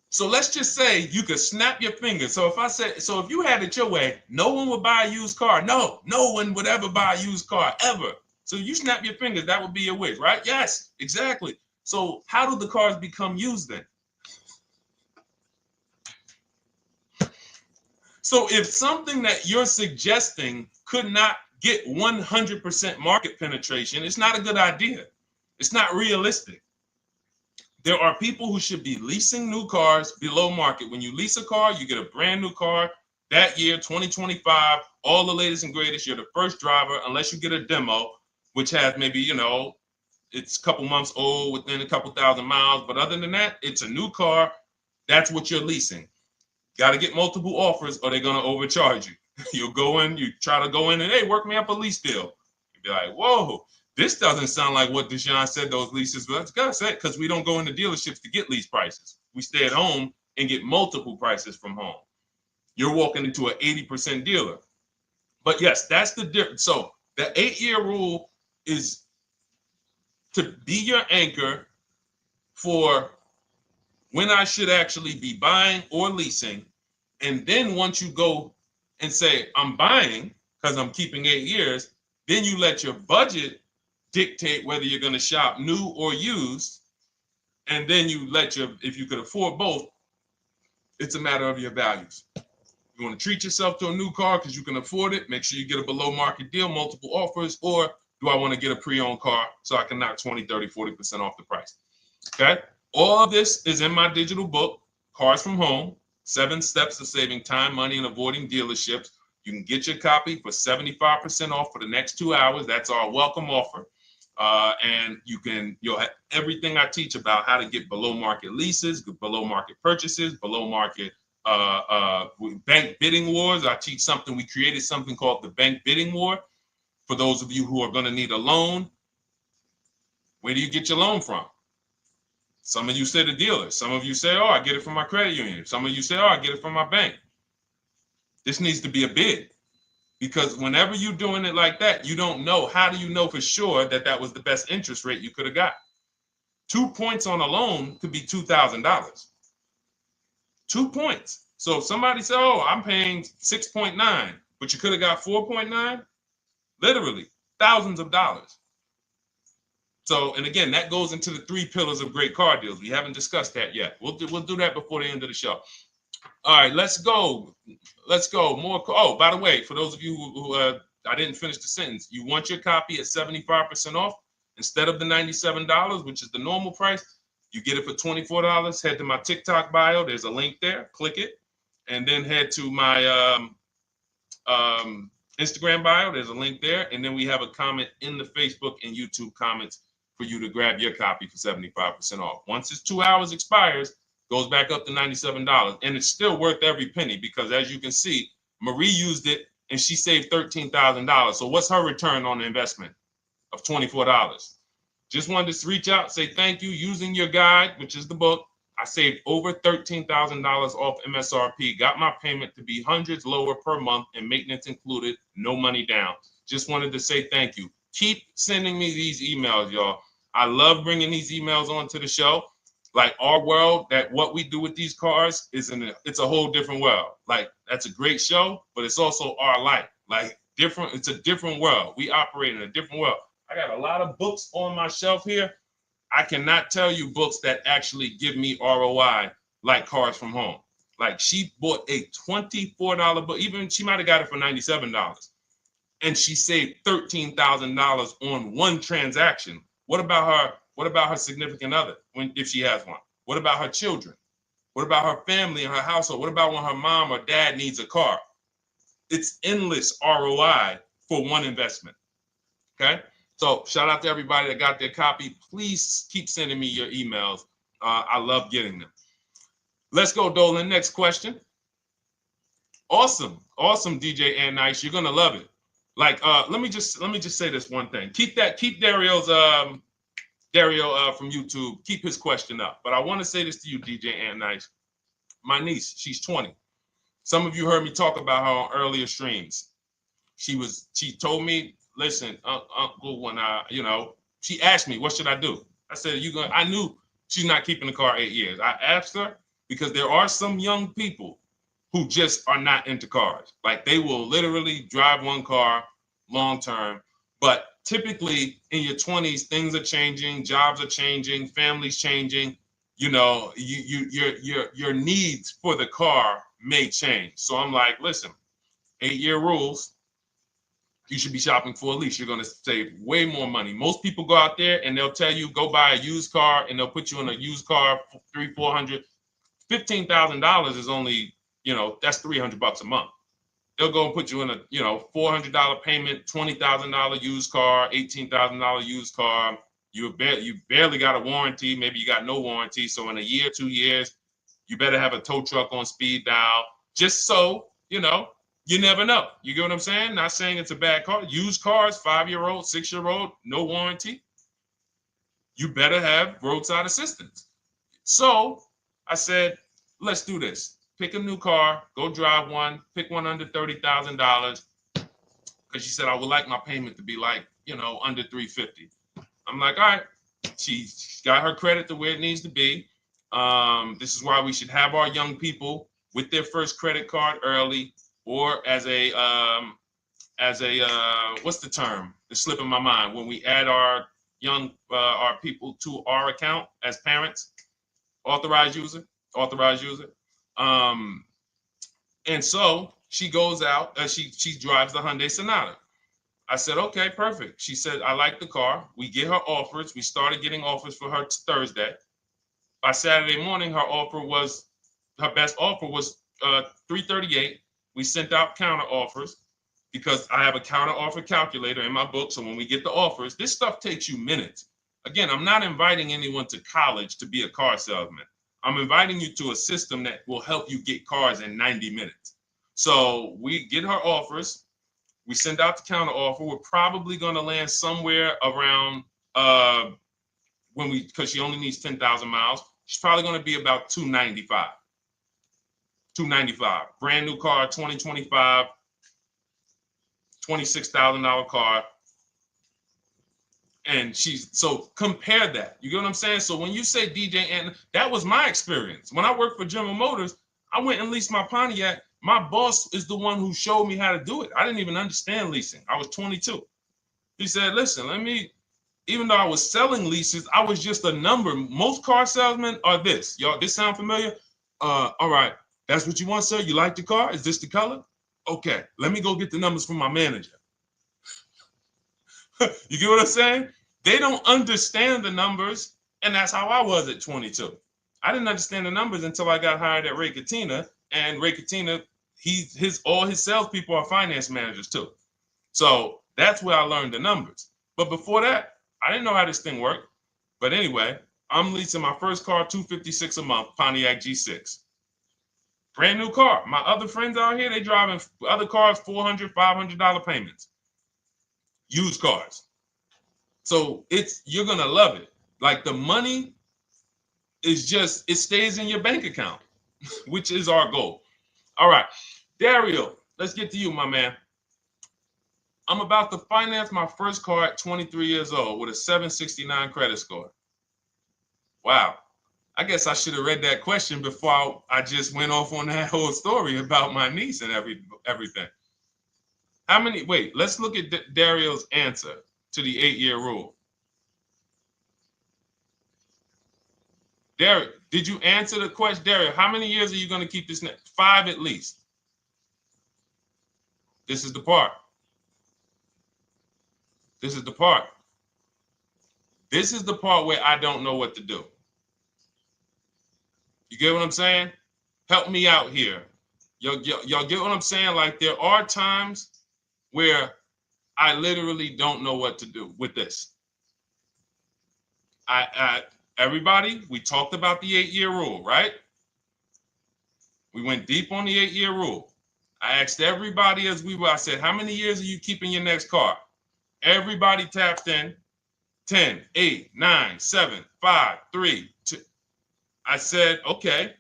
So let's just say you could snap your fingers. So if you had it your way, no one would buy a used car. No one would ever buy a used car, ever. So you snap your fingers, that would be your wish, right? Yes, exactly. So how do the cars become used then? So if something that you're suggesting could not get 100% market penetration, it's not a good idea. It's not realistic. There are people who should be leasing new cars below market. When you lease a car, you get a brand new car that year, 2025, all the latest and greatest. You're the first driver, unless you get a demo, which has maybe, it's a couple months old, within a couple thousand miles. But other than that, it's a new car. That's what you're leasing. Got to get multiple offers or they're going to overcharge you. You'll go in, you try to go in and, hey, work me up a lease deal. You'll be like, whoa, this doesn't sound like what Deshone said those leases were. That's gotta say, because we don't go into dealerships to get lease prices. We stay at home and get multiple prices from home. You're walking into an 80% dealer. But yes, that's the difference. So the 8-year rule is to be your anchor for when I should actually be buying or leasing. And then once you go and say, I'm buying because I'm keeping 8 years, then you let your budget dictate whether you're going to shop new or used. And then you if you could afford both, it's a matter of your values. You want to treat yourself to a new car because you can afford it, make sure you get a below market deal, multiple offers, or do I want to get a pre-owned car so I can knock 20, 30, 40% off the price? Okay. All of this is in my digital book, Cars from Home, 7 Steps to Saving Time, Money, and Avoiding Dealerships. You can get your copy for 75% off for the next 2 hours. That's our welcome offer. And you'll have everything I teach about how to get below market leases, below market purchases, below market bank bidding wars. We created something called the bank bidding war. For those of you who are going to need a loan, where do you get your loan from? Some of you say the dealer. Some of you say, oh, I get it from my credit union. Some of you say, oh, I get it from my bank. This needs to be a bid. Because whenever you're doing it like that, you don't know. How do you know for sure that that was the best interest rate you could have got? 2 points on a loan could be $2,000. 2 points. So if somebody said, oh, I'm paying 6.9, but you could have got 4.9, literally thousands of dollars. So, and again, that goes into the 3 pillars of great car deals. We haven't discussed that yet. We'll do that before the end of the show. All right, let's go. More. Oh, by the way, for those of you who I didn't finish the sentence, you want your copy at 75% off instead of the $97, which is the normal price. You get it for $24. Head to my TikTok bio. There's a link there. Click it, and then head to my Instagram bio. There's a link there, and then we have a comment in the Facebook and YouTube comments for you to grab your copy for 75% off. Once it's 2 hours expires, goes back up to $97, and it's still worth every penny because, as you can see, Marie used it and she saved $13,000. So what's her return on the investment of $24? Just wanted to reach out, say thank you. Using your guide, which is the book, I saved over $13,000 off MSRP, got my payment to be hundreds lower per month and maintenance included, no money down. Just wanted to say thank you. Keep sending me these emails, y'all. I love bringing these emails onto the show. Like our world, that what we do with these cars it's a whole different world. Like that's a great show, but it's also our life. Like different, it's a different world. We operate in a different world. I got a lot of books on my shelf here. I cannot tell you books that actually give me ROI like Cars from Home. Like she bought a $24 book, even she might have got it for $97. And she saved $13,000 on one transaction. What about her? What about her significant other, if she has one? What about her children? What about her family and her household? What about when her mom or dad needs a car? It's endless ROI for one investment. Okay? So shout out to everybody that got their copy. Please keep sending me your emails. I love getting them. Let's go, Dolan. Next question. Awesome, DJ and Nice. You're gonna love it. Like, let me just say this one thing. Keep Dario's Dario from YouTube, keep his question up. But I want to say this to you, DJ and Nice. My niece, she's 20. Some of you heard me talk about her on earlier streams. She told me, listen, Uncle, when she asked me, what should I do? I said, I knew she's not keeping the car 8 years. I asked her because there are some young people who just are not into cars. Like they will literally drive one car long term. But typically in your 20s, things are changing, jobs are changing, families changing. Your needs for the car may change. So I'm like, listen, 8-year rules. You should be shopping for a lease. You're going to save way more money. Most people go out there and they'll tell you go buy a used car, and they'll put you in a used car for $300, $400, $15,000 is only, that's $300 a month. They'll go and put you in a $400 payment, $20,000 used car, $18,000 used car. You barely got a warranty. Maybe you got no warranty. So in a year, 2 years, you better have a tow truck on speed dial, just so you never know. You get what I'm saying? Not saying it's a bad car. Used cars, 5-year-old, 6-year-old, no warranty. You better have roadside assistance. So I said, let's do this. Pick a new car, go drive one, pick one under $30,000. Because she said, I would like my payment to be like, under $350. I'm like, all right. She's got her credit to where it needs to be. This is why we should have our young people with their first credit card early, or as a what's the term? It's slipping my mind. When we add our our people to our account as parents, authorized user. And so she goes out, she drives the Hyundai Sonata. I said, okay, perfect. She said, I like the car. We get her offers. We started getting offers for her Thursday. By Saturday morning, her best offer was $338. We sent out counter offers because I have a counter offer calculator in my book. So when we get the offers, this stuff takes you minutes. Again, I'm not inviting anyone to college to be a car salesman. I'm inviting you to a system that will help you get cars in 90 minutes. So we get her offers. We send out the counter offer. We're probably going to land somewhere around because she only needs 10,000 miles. She's probably going to be about $295. Brand new car, 2025, $26,000 car. And so compare that. You get what I'm saying? So when you say DJ, and that was my experience. When I worked for General Motors, I went and leased my Pontiac. My boss is the one who showed me how to do it. I didn't even understand leasing. I was 22. He said, listen, even though I was selling leases, I was just a number. Most car salesmen are this. Y'all, this sound familiar? All right. That's what you want, sir? You like the car? Is this the color? Okay. Let me go get the numbers from my manager. You get what I'm saying? They don't understand the numbers. And that's how I was at 22. I didn't understand the numbers until I got hired at Ray Katina. And Ray Katina, all his salespeople are finance managers too. So that's where I learned the numbers. But before that, I didn't know how this thing worked. But anyway, I'm leasing my first car, $256 a month, Pontiac G6. Brand new car. My other friends out here, they driving other cars, $400, $500 payments. Used cars. So you're going to love it. Like the money is it stays in your bank account, which is our goal. All right, Dario, let's get to you, my man. I'm about to finance my first car at 23 years old with a 769 credit score. Wow. I guess I should have read that question before I just went off on that whole story about my niece and everything. Let's look at Dario's answer to the 8-year rule. Dario, did you answer the question? Dario, how many years are you going to keep this? 5 at least. This is the part. This is the part. This is the part where I don't know what to do. You get what I'm saying? Help me out here. Y'all get what I'm saying? Like there are times where I literally don't know what to do with this. Everybody, we talked about the 8-year rule, right? We went deep on the 8-year rule. I asked everybody I said, how many years are you keeping your next car? Everybody tapped in. 10, 8, 9, 7, 5, 3, 2. I said, okay.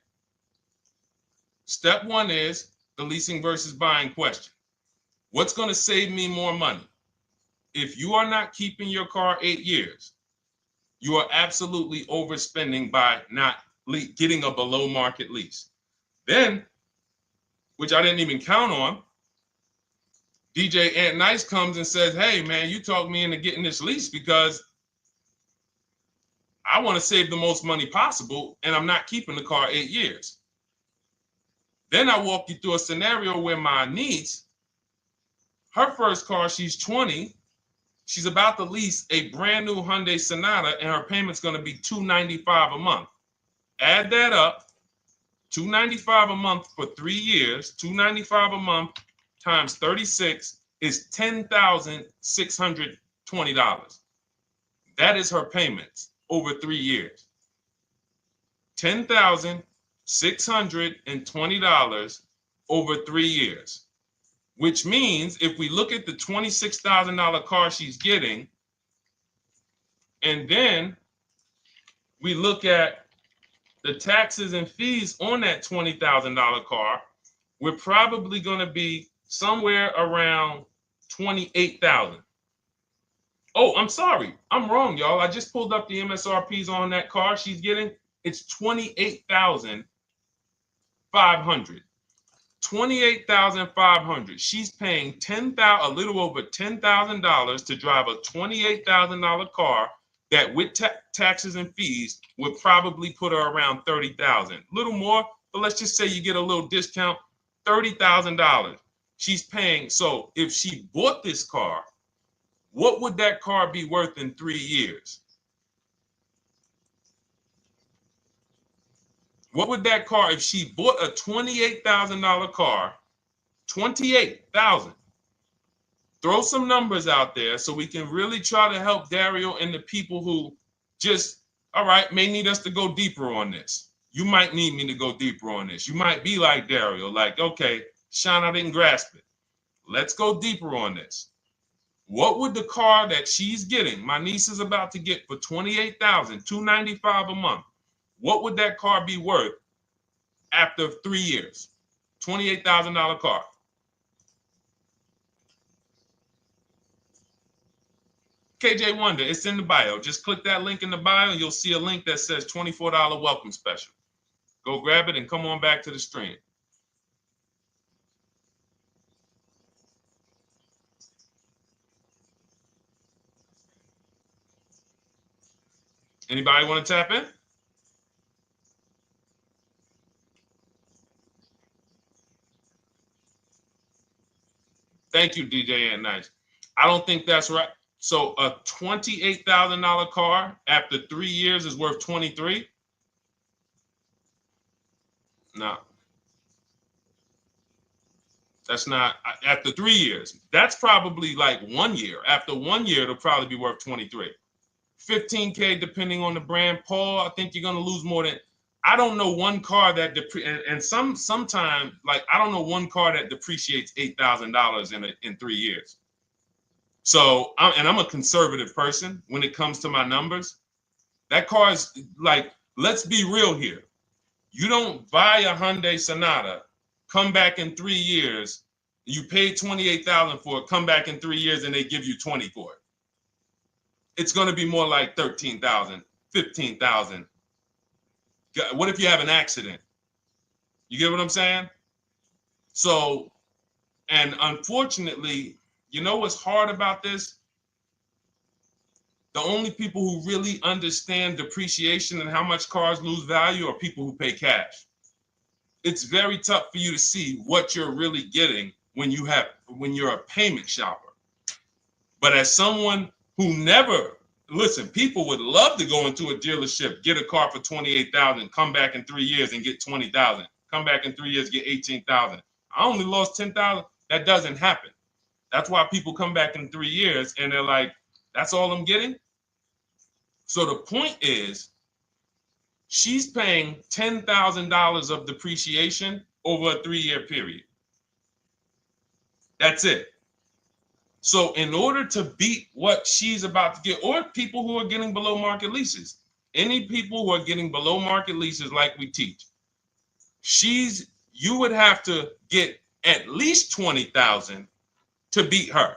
Step one is the leasing versus buying question. What's going to save me more money? If you are not keeping your car 8 years, you are absolutely overspending by not getting a below market lease. Then, which I didn't even count on, DJ Ant Nice comes and says, hey, man, you talked me into getting this lease because I want to save the most money possible, and I'm not keeping the car 8 years. Then I walk you through a scenario where my niece, her first car, she's 20. She's about to lease a brand new Hyundai Sonata, and her payment's going to be $295 a month. Add that up, $295 a month for 3 years, $295 a month times 36 is $10,620. That is her payments over 3 years. $10,620 over 3 years, which means if we look at the $26,000 car she's getting, and then we look at the taxes and fees on that $20,000 car, we're probably going to be somewhere around $28,000. Oh, I'm sorry. I'm wrong, y'all. I just pulled up the MSRPs on that car she's getting. It's $28,500. $28,500. She's paying a little over $10,000 to drive a $28,000 car that with taxes and fees would probably put her around $30,000. A little more, but let's just say you get a little discount, $30,000. She's paying. So if she bought this car, what would that car be worth in 3 years? What would that car, if she bought a $28,000 car, $28,000? Throw some numbers out there so we can really try to help Dario and the people who just, all right, may need us to go deeper on this. You might need me to go deeper on this. You might be like Dario, like, okay, Sean, I didn't grasp it. Let's go deeper on this. What would the car that she's getting, my niece is about to get for $28,000, $295 a month, what would that car be worth after 3 years? $28,000 car. KJ Wonder, it's in the bio. Just click that link in the bio and you'll see a link that says $24 welcome special. Go grab it and come on back to the stream. Anybody want to tap in? Thank you, DJ Ant Nice. I don't think that's right. So a $28,000 car after 3 years is worth 23? No. That's not after 3 years. That's probably like 1 year. After 1 year, it'll probably be worth 23. 15K depending on the brand. Paul, I think you're gonna lose more than. I don't know one car that sometime like I don't know one car that depreciates $8,000 in 3 years. So I'm a conservative person when it comes to my numbers. That car is like, let's be real here. You don't buy a Hyundai Sonata, come back in 3 years, you pay $28,000 for it, come back in 3 years and they give you 20 for it. It's going to be more like 13,000, 15,000. What if you have an accident? You get what I'm saying? So, and unfortunately, you know what's hard about this? The only people who really understand depreciation and how much cars lose value are people who pay cash. It's very tough for you to see what you're really getting when you're a payment shopper. But as someone who never, listen, people would love to go into a dealership, get a car for $28,000, come back in 3 years and get $20,000, come back in 3 years, get $18,000. I only lost $10,000. That doesn't happen. That's why people come back in 3 years and they're like, that's all I'm getting. So the point is, she's paying $10,000 of depreciation over a 3-year period. That's it. So in order to beat what she's about to get, or people who are getting below market leases, any people who are getting below market leases like we teach, you would have to get at least 20,000 to beat her.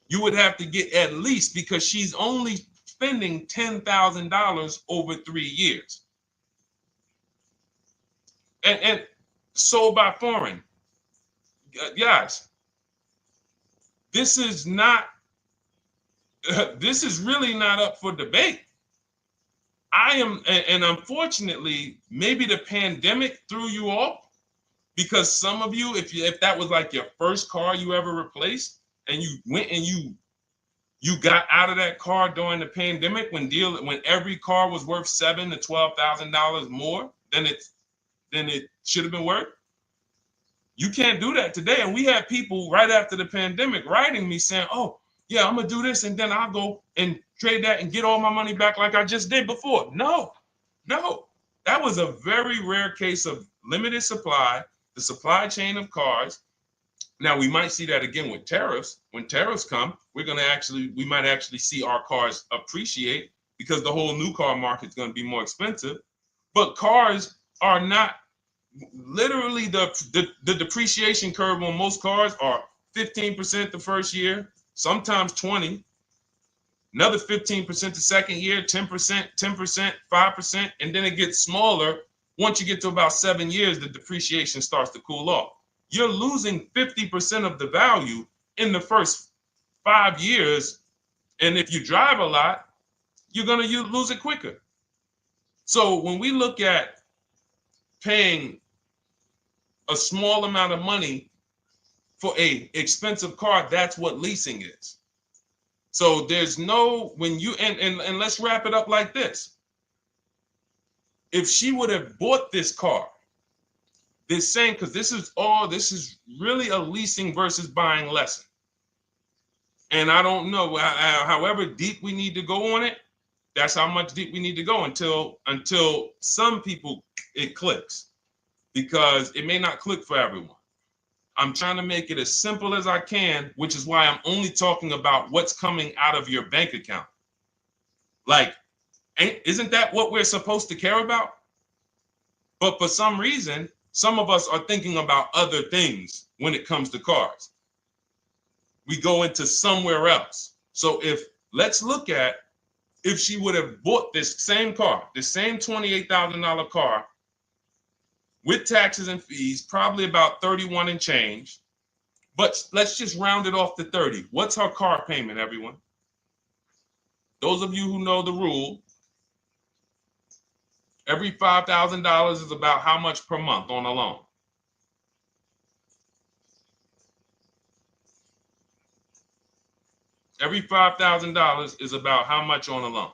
You would have to get at least, because she's only spending $10,000 over 3 years. And sold by foreign. Guys, this is not, this is really not up for debate. And unfortunately, maybe the pandemic threw you off, because some of you, if that was like your first car you ever replaced, and you went and you got out of that car during the pandemic when every car was worth $7,000 to $12,000 more than it should have been worth. You can't do that today. And we had people right after the pandemic writing me saying, "Oh, yeah, I'm gonna do this, and then I'll go and trade that and get all my money back like I just did before." No, that was a very rare case of limited supply, the supply chain of cars. Now we might see that again with tariffs. When tariffs come, we might actually see our cars appreciate, because the whole new car market is going to be more expensive. But cars are not, literally the depreciation curve on most cars are 15% the first year, sometimes 20, another 15% the second year, 10%, 10%, 5%, and then it gets smaller. Once you get to about 7 years, the depreciation starts to cool off. You're losing 50% of the value in the first 5 years. And if you drive a lot, you're going to lose it quicker. So when we look at paying a small amount of money for a expensive car, that's what leasing is. So there's no, when you, and let's wrap it up like this. If she would have bought this car, this same, because this is really a leasing versus buying lesson. And I don't know, however deep we need to go on it, that's how much deep we need to go until some people it clicks, because it may not click for everyone. I'm trying to make it as simple as I can, which is why I'm only talking about what's coming out of your bank account. Like, isn't that what we're supposed to care about? But for some reason, some of us are thinking about other things when it comes to cars. We go into somewhere else. So let's look at, if she would have bought this same car, the same $28,000 car, with taxes and fees, probably about 31 and change. But let's just round it off to 30. What's her car payment, everyone? Those of you who know the rule, every $5,000 is about how much per month on a loan? Every $5,000 is about how much on a loan?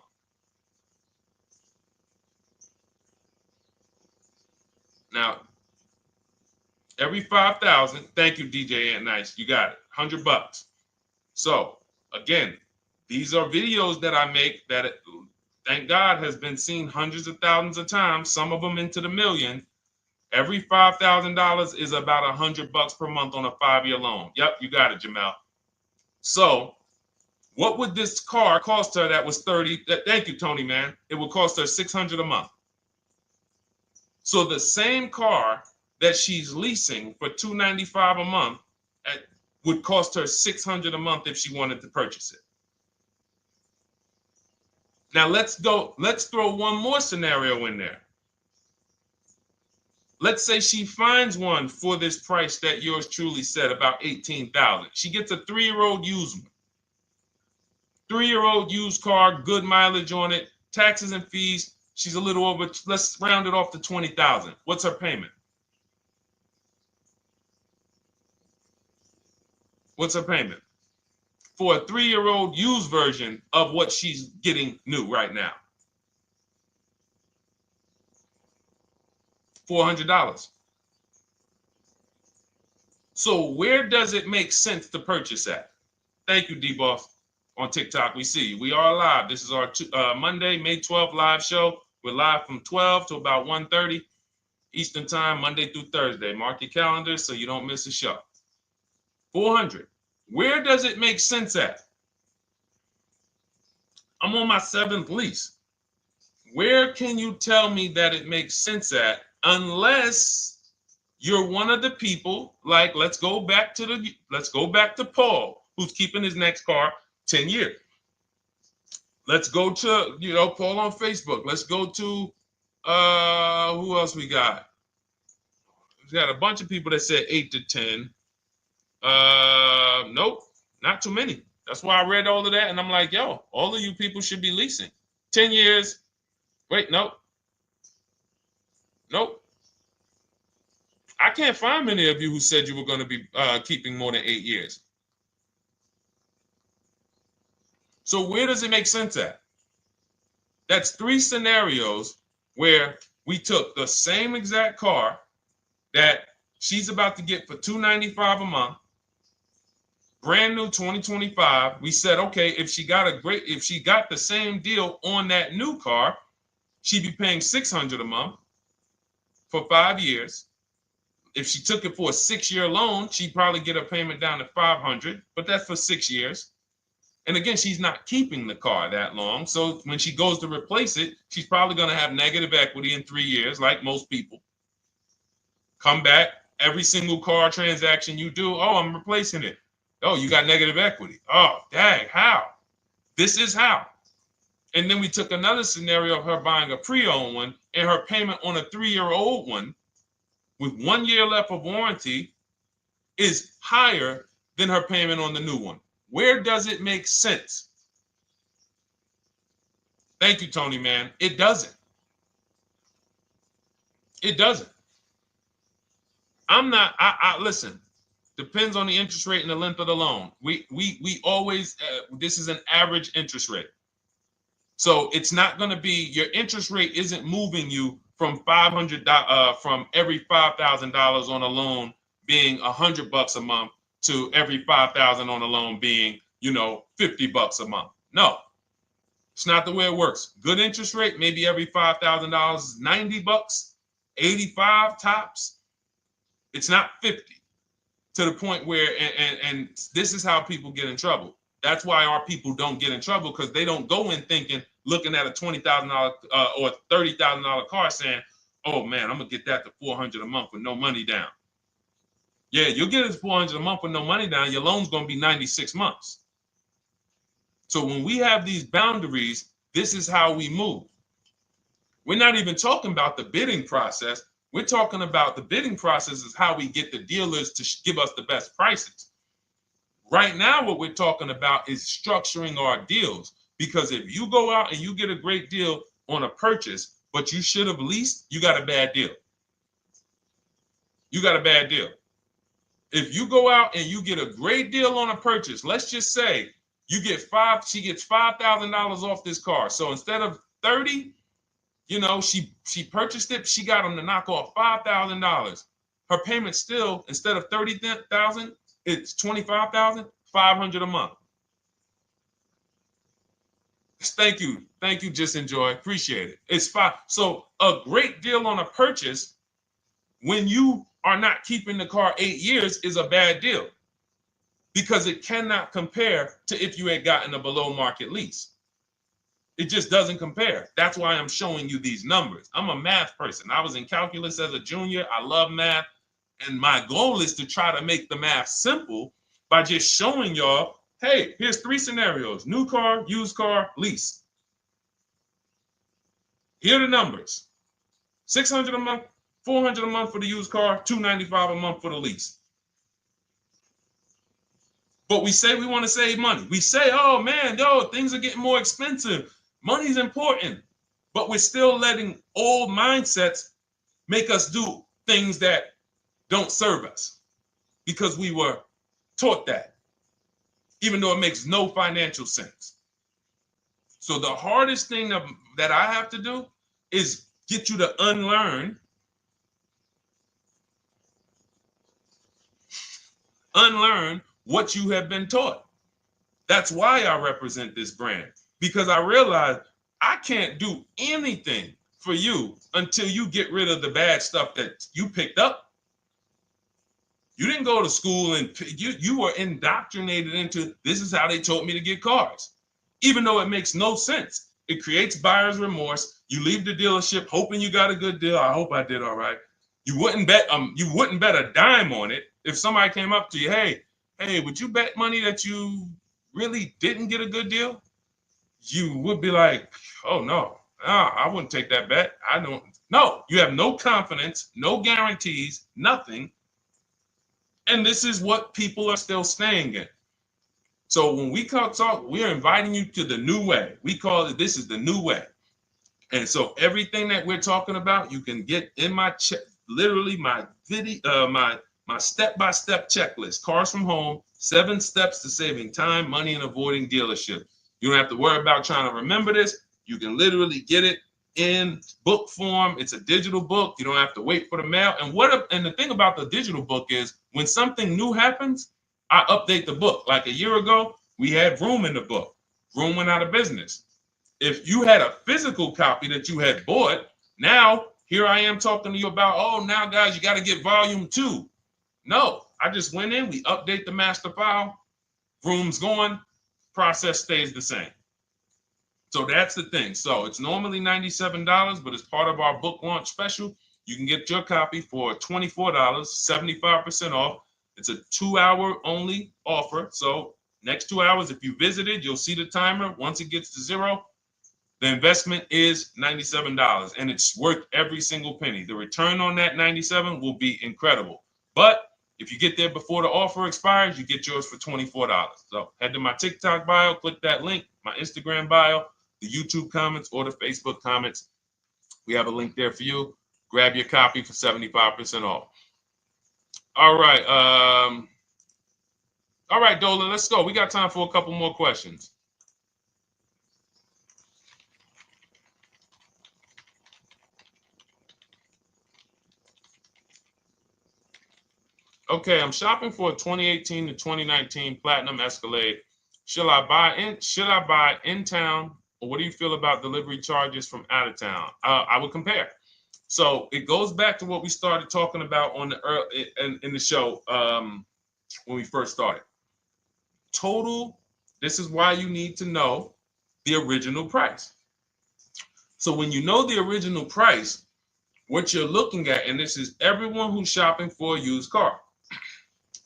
Now, every 5,000, thank you, DJ Ant Nice, you got it, $100. So again, these are videos that I make that, thank God, has been seen hundreds of thousands of times, some of them into the million. Every $5,000 is about $100 per month on a 5-year loan. Yep, you got it, Jamel. So what would this car cost her that was 30? Thank you, Tony, man. It would cost her $600 a month. So the same car that she's leasing for $295 a month would cost her $600 a month if she wanted to purchase it. Now let's throw one more scenario in there. Let's say she finds one for this price that yours truly said, about $18,000. She gets a 3-year-old used one. 3-year-old used car, good mileage on it, taxes and fees. She's a little over, let's round it off to 20,000. What's her payment? What's her payment? For a 3-year-old used version of what she's getting new right now. $400. So where does it make sense to purchase at? Thank you, D-Boss. On TikTok, we see you. We are live. This is our Monday, May 12th live show. We're live from 12 to about 1:30 Eastern time, Monday through Thursday. Mark your calendar so you don't miss a show. 400. Where does it make sense at? I'm on my 7th lease. Where can you tell me that it makes sense at, unless you're one of the people, like, let's go back to Paul, who's keeping his next car 10 years. Let's go to, Paul on Facebook. Let's go to, who else we got? We got a bunch of people that said 8 to 10. Nope, not too many. That's why I read all of that, and I'm like, yo, all of you people should be leasing. 10 years. Wait, nope. I can't find many of you who said you were going to be keeping more than 8 years. So where does it make sense at? That's 3 scenarios where we took the same exact car that she's about to get for $295 a month, brand new 2025. We said, okay, if she got the same deal on that new car, she'd be paying $600 a month for 5 years. If she took it for a 6-year loan, she'd probably get a payment down to $500, but that's for 6 years. And again, she's not keeping the car that long. So when she goes to replace it, she's probably going to have negative equity in 3 years, like most people. Come back, every single car transaction you do, oh, I'm replacing it. Oh, you got negative equity. Oh, dang, how? This is how. And then we took another scenario of her buying a pre-owned one, and her payment on a 3-year-old one with 1 year left of warranty is higher than her payment on the new one. Where does it make sense? Thank you, Tony, man. It doesn't. It doesn't. Listen, depends on the interest rate and the length of the loan. We always, this is an average interest rate. So it's not going to be, your interest rate isn't moving you from $500, from every $5,000 on a loan being $100 a month to every $5,000 on a loan being, $50 a month. No, it's not the way it works. Good interest rate, maybe every $5,000 is $90, 85 tops. It's not 50, to the point where, and this is how people get in trouble. That's why our people don't get in trouble, because they don't go in thinking, looking at a $20,000 or $30,000 car saying, oh man, I'm gonna get that to $400 a month with no money down. Yeah, you'll get it to $400 a month with no money down. Your loan's gonna be 96 months. So when we have these boundaries, this is how we move. We're not even talking about the bidding process. We're talking about the bidding process is how we get the dealers to give us the best prices. Right now, what we're talking about is structuring our deals, because if you go out and you get a great deal on a purchase, but you should have leased, you got a bad deal. You got a bad deal. If you go out and you get a great deal on a purchase, let's just say she gets $5,000 off this car. So instead of 30, she purchased it, she got them to knock off $5,000. Her payment still, instead of $30,000, it's $25,500 a month. Thank you, Just Enjoy, appreciate it. It's fine. So a great deal on a purchase, when you are not keeping the car 8 years, is a bad deal, because it cannot compare to if you had gotten a below market lease. It just doesn't compare. That's why I'm showing you these numbers. I'm a math person. I was in calculus as a junior. I love math. And my goal is to try to make the math simple by just showing y'all, hey, here's 3 scenarios: new car, used car, lease. Here are the numbers: $600 a month, $400 a month for the used car, $295 a month for the lease. But we say we want to save money. We say, oh man, things are getting more expensive. Money's important. But we're still letting old mindsets make us do things that don't serve us, because we were taught that, even though it makes no financial sense. So the hardest thing that I have to do is get you to unlearn what you have been taught. That's why I represent this brand, because I realize I can't do anything for you until you get rid of the bad stuff that you picked up. You didn't go to school and you were indoctrinated into, this is how they taught me to get cars, even though it makes no sense. It creates buyer's remorse. You leave the dealership hoping you got a good deal. I hope I did all right. You wouldn't bet a dime on it. If somebody came up to you, hey, would you bet money that you really didn't get a good deal? You would be like, oh no, I wouldn't take that bet. I don't. No, you have no confidence, no guarantees, nothing. And this is what people are still staying in. So when we talk, we're inviting you to the new way. We call it, this is the new way. And so everything that we're talking about, you can get in my literally my video, my step-by-step checklist. Cars from Home, 7 steps to saving time, money, and avoiding dealership. You don't have to worry about trying to remember this. You can literally get it in book form. It's a digital book. You don't have to wait for the mail. And the thing about the digital book is when something new happens, I update the book. Like a year ago, we had Vroom in the book. Vroom went out of business. If you had a physical copy that you had bought, now here I am talking to you about, oh, now guys, you got to get volume 2. No, I just went in, we update the master file, Vroom's going, process stays the same. So that's the thing. So it's normally $97, but as part of our book launch special, you can get your copy for $24, 75% off. It's a 2-hour only offer. So next 2 hours, if you visited, you'll see the timer. Once it gets to 0, the investment is $97, and it's worth every single penny. The return on that $97 will be incredible. But if you get there before the offer expires, you get yours for $24. So head to my TikTok bio, click that link, my Instagram bio, the YouTube comments, or the Facebook comments. We have a link there for you. Grab your copy for 75% off. All right. All right, Dolan, let's go. We got time for a couple more questions. Okay, I'm shopping for a 2018 to 2019 Platinum Escalade. Should I buy in town, or what do you feel about delivery charges from out of town? I would compare. So it goes back to what we started talking about on in the show when we first started. Total. This is why you need to know the original price. So when you know the original price, what you're looking at, and this is everyone who's shopping for a used car.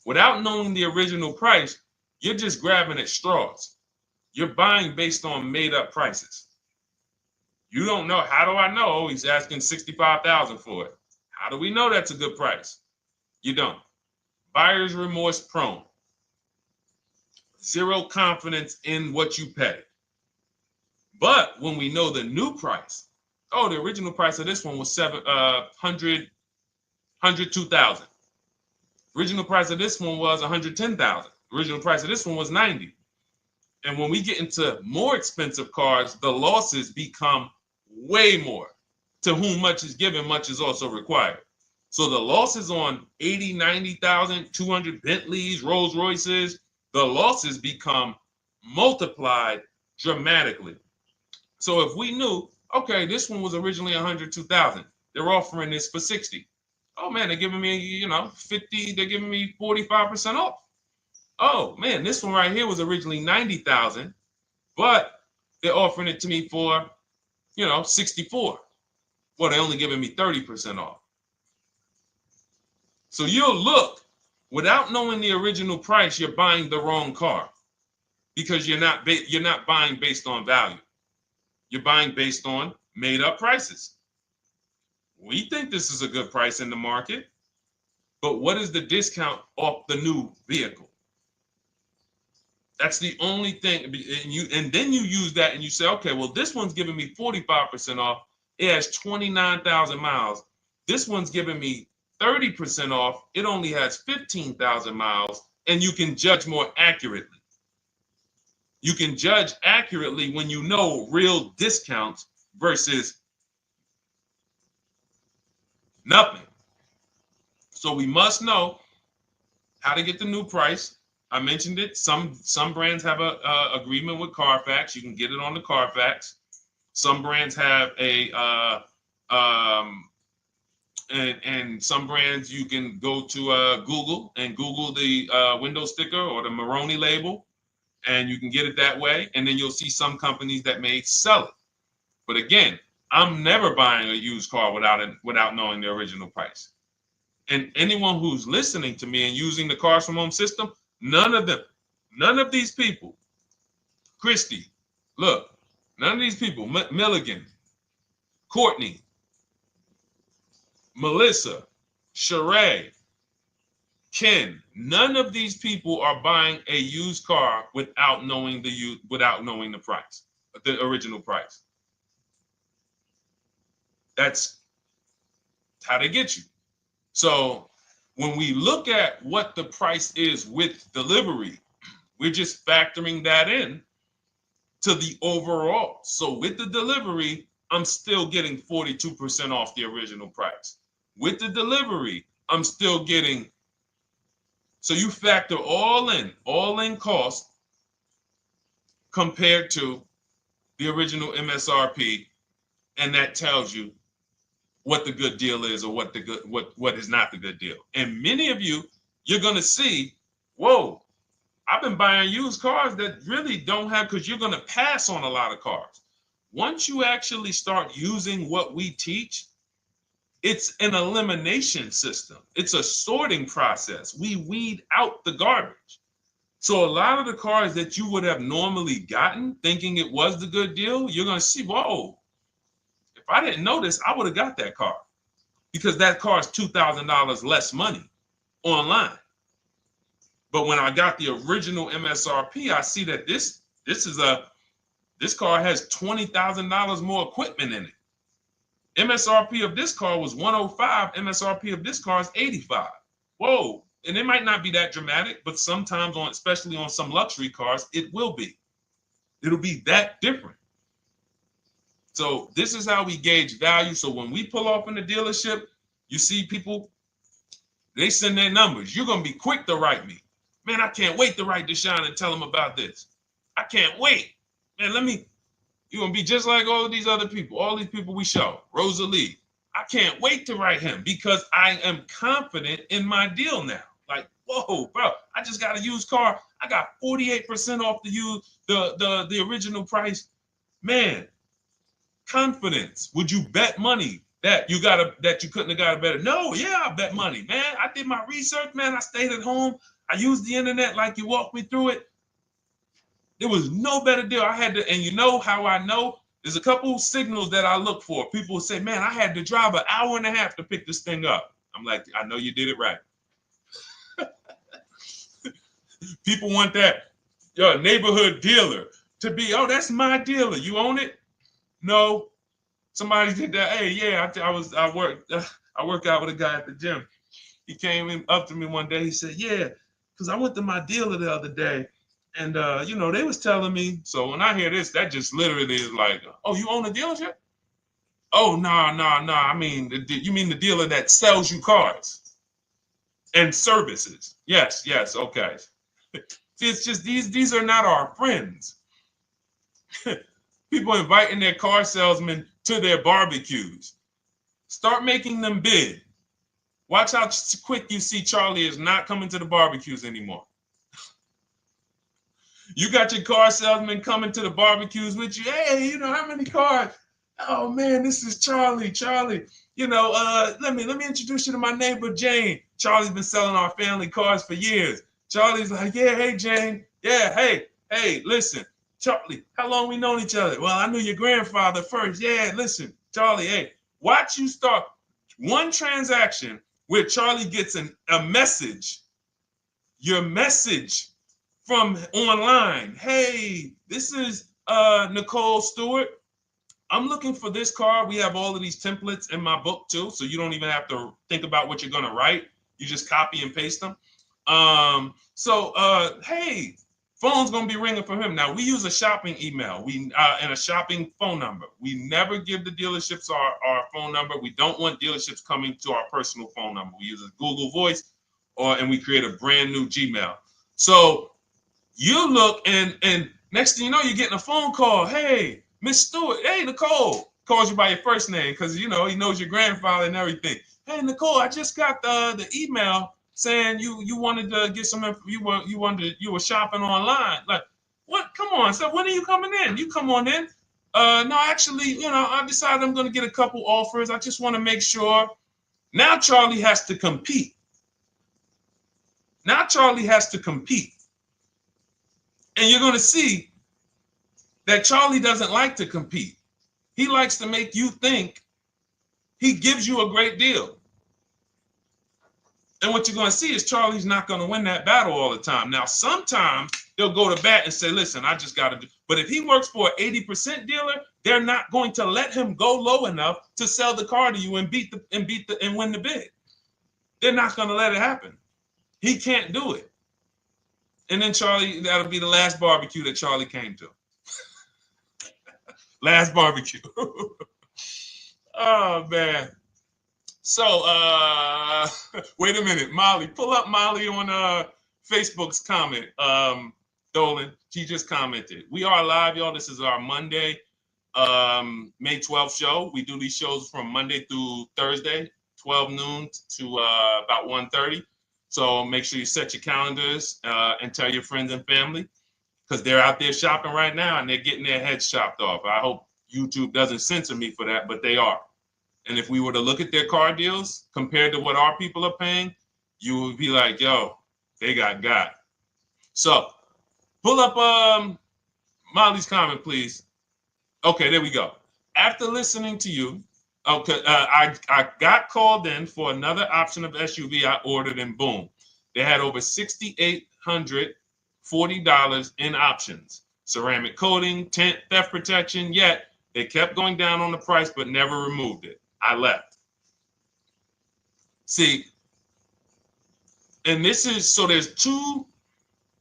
Without knowing the original price, you're just grabbing at straws. You're buying based on made up prices. You don't know. How do I know? Oh, he's asking $65,000 for it. How do we know that's a good price? You don't. Buyer's remorse prone. Zero confidence in what you pay. But when we know the new price, oh, the original price of this one was $102,000. Original price of this one was $110,000. Original price of this one was $90,000. And when we get into more expensive cars, the losses become way more. To whom much is given, much is also required. So the losses on 80, 90,000, 200 Bentleys, Rolls Royces, the losses become multiplied dramatically. So if we knew, okay, this one was originally $102,000, they're offering this for $60,000. Oh man, they're giving me, 50, they're giving me 45% off. Oh man, this one right here was originally $90,000, but they're offering it to me for, $64,000. Well, they're only giving me 30% off. So you'll look, without knowing the original price, you're buying the wrong car because you're not buying based on value. You're buying based on made up prices. We think this is a good price in the market, but what is the discount off the new vehicle? That's the only thing. And then you use that and you say, okay, well, this one's giving me 45% off. It has 29,000 miles. This one's giving me 30% off. It only has 15,000 miles, and you can judge more accurately. You can judge accurately when you know real discounts versus nothing. So we must know how to get the new price. I mentioned it. Some brands have a agreement with Carfax. You can get it on the Carfax. Some brands have and some brands you can go to Google and Google the window sticker or the Maroney label, and you can get it that way. And then you'll see some companies that may sell it. But again, I'm never buying a used car without knowing the original price. And anyone who's listening to me and using the Cars from Home system, none of these people, Christy, look, none of these people, Milligan, Courtney, Melissa, Sheree, Ken, none of these people are buying a used car without knowing the price, the original price. That's how they get you. So when we look at what the price is with delivery, we're just factoring that in to the overall. So with the delivery, I'm still getting 42% off the original price. With the delivery, I'm still getting, so you factor all in cost compared to the original MSRP, and that tells you what the good deal is or what is not the good deal. And many of you, you're gonna see, whoa, I've been buying used cars that really don't have, because you're gonna pass on a lot of cars. Once you actually start using what we teach, it's an elimination system. It's a sorting process. We weed out the garbage. So a lot of the cars that you would have normally gotten thinking it was the good deal, you're gonna see, whoa, if I didn't know this, I would have got that car, because that car is $2,000 less money online. But when I got the original MSRP, I see that this car has $20,000 more equipment in it. MSRP of this car was 105. MSRP of this car is 85. Whoa. And it might not be that dramatic, but sometimes especially on some luxury cars, it will be. It'll be that different. So this is how we gauge value. So when we pull off in the dealership, you see people, they send their numbers. You're going to be quick to write me. Man, I can't wait to write Deshone and tell him about this. I can't wait. Man, you're going to be just like all of these other people, all these people we show. Rosalie, I can't wait to write him because I am confident in my deal now. Like, whoa, bro, I just got a used car. I got 48% off the original price. Man, confidence. Would you bet money that you couldn't have got a better? No, yeah, I bet money, man. I did my research, man. I stayed at home. I used the internet like you walked me through it. There was no better deal. I had to, and you know how I know? There's a couple signals that I look for. People will say, man, I had to drive an hour and a half to pick this thing up. I'm like, I know you did it right. People want that neighborhood dealer to be, oh, that's my dealer. You own it? No. Somebody did that. Hey, yeah, I work out with a guy at the gym. He came up to me one day. He said, yeah, because I went to my dealer the other day. And, they was telling me. So when I hear this, that just literally is like, oh, you own a dealership? Oh, no. I mean, you mean the dealer that sells you cars and services? Yes. Okay. See, it's just these are not our friends. People inviting their car salesmen to their barbecues. Start making them bid. Watch how quick you see Charlie is not coming to the barbecues anymore. You got your car salesman coming to the barbecues with you. Hey, how many cars? Oh man, this is Charlie. Charlie, let me introduce you to my neighbor Jane. Charlie's been selling our family cars for years. Charlie's like, yeah, hey Jane. Yeah, hey, listen, Charlie, how long we known each other? Well, I knew your grandfather first. Yeah, listen, Charlie, hey, watch you start one transaction where Charlie gets a message, your message from online. Hey, this is Nicole Stewart. I'm looking for this car. We have all of these templates in my book too, so you don't even have to think about what you're gonna write. You just copy and paste them. Hey, phone's gonna be ringing for him. Now we use a shopping email, and a shopping phone number. We never give the dealerships our phone number. We don't want dealerships coming to our personal phone number. We use a Google Voice, and we create a brand new Gmail. So you look, and next thing you know, you're getting a phone call. Hey, Miss Stewart. Hey, Nicole. Calls you by your first name because he knows your grandfather and everything. Hey, Nicole, I just got the email saying you wanted to get some info. You were shopping online. Like, what? Come on. So when are you coming in? You come on in. No, actually, I decided I'm going to get a couple offers. I just want to make sure Now Charlie has to compete. Now Charlie has to compete. And you're going to see that Charlie doesn't like to compete. He likes to make you think he gives you a great deal. And what you're going to see is Charlie's not going to win that battle all the time. Now, sometimes they'll go to bat and say, listen, I just got to do. But if he works for an 80% dealer, they're not going to let him go low enough to sell the car to you and win the bid. They're not going to let it happen. He can't do it. And then Charlie, that'll be the last barbecue that Charlie came to. Last barbecue. Oh, man. So, wait a minute, Molly. Pull up Molly on Facebook's comment. Dolan, she just commented. We are live, y'all. This is our Monday, May 12th show. We do these shows from Monday through Thursday, 12 noon to about 1:30. So make sure you set your calendars and tell your friends and family, because they're out there shopping right now and they're getting their heads chopped off. I hope YouTube doesn't censor me for that, but they are. And if we were to look at their car deals compared to what our people are paying, you would be like, yo, they got. So pull up Molly's comment, please. Okay, there we go. After listening to you, okay, I got called in for another option of SUV I ordered, and boom, they had over $6,840 in options. Ceramic coating, tint, theft protection, yet they kept going down on the price but never removed it. I left. See, and this is, so there's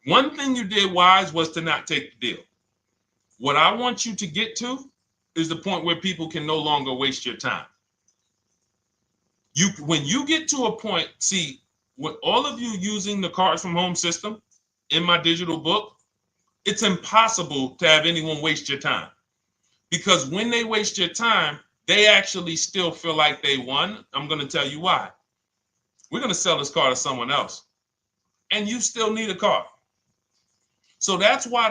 one thing you did wise was to not take the deal. What I want you to get to is the point where people can no longer waste your time. When you get to a point, see, with all of you using the Cars from Home system in my digital book, it's impossible to have anyone waste your time. Because when they waste your time, they actually still feel like they won. I'm going to tell you why. We're going to sell this car to someone else, and you still need a car. So that's why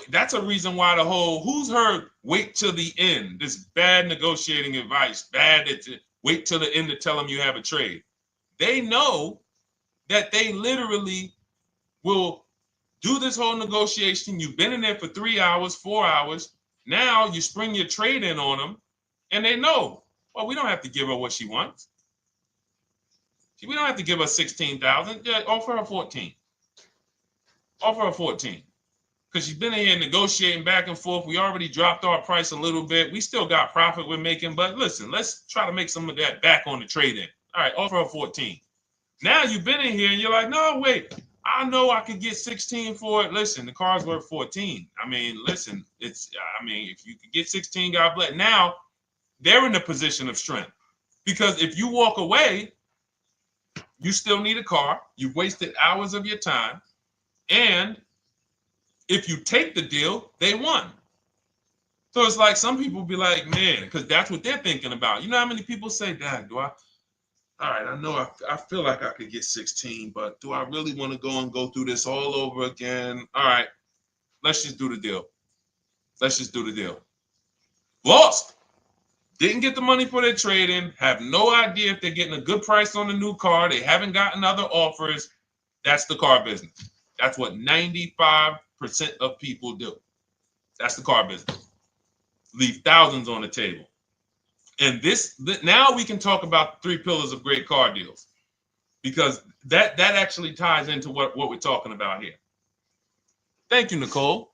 that's a reason why who's heard wait till the end, this bad negotiating advice, wait till the end to tell them you have a trade. They know that they literally will do this whole negotiation. You've been in there for 3 hours, 4 hours. Now you spring your trade in on them, and they know, well, we don't have to give her what she wants. We don't have to give her 16,000. Yeah, offer her 14. Offer her 14. Because she's been in here negotiating back and forth. We already dropped our price a little bit. We still got profit we're making, but listen, let's try to make some of that back on the trade-in. All right, offer her 14. Now you've been in here and you're like, no, wait, I know I could get 16 for it. Listen, the car's worth 14. I mean, listen, if you could get 16, God bless. Now they're in a position of strength, because if you walk away, you still need a car. You've wasted hours of your time. And if you take the deal, they won. So it's like some people be like, man, because that's what they're thinking about. You know how many people say, Dad, all right, I know I feel like I could get 16, but do I really want to go through this all over again? All right, let's just do the deal. Let's just do the deal. Lost. Didn't get the money for their trade-in. Have no idea if they're getting a good price on the new car. They haven't gotten other offers. That's the car business. That's what 95% of people do. That's the car business. Leave thousands on the table. And now we can talk about the 3 pillars of great car deals, because that actually ties into what we're talking about here. Thank you, Nicole.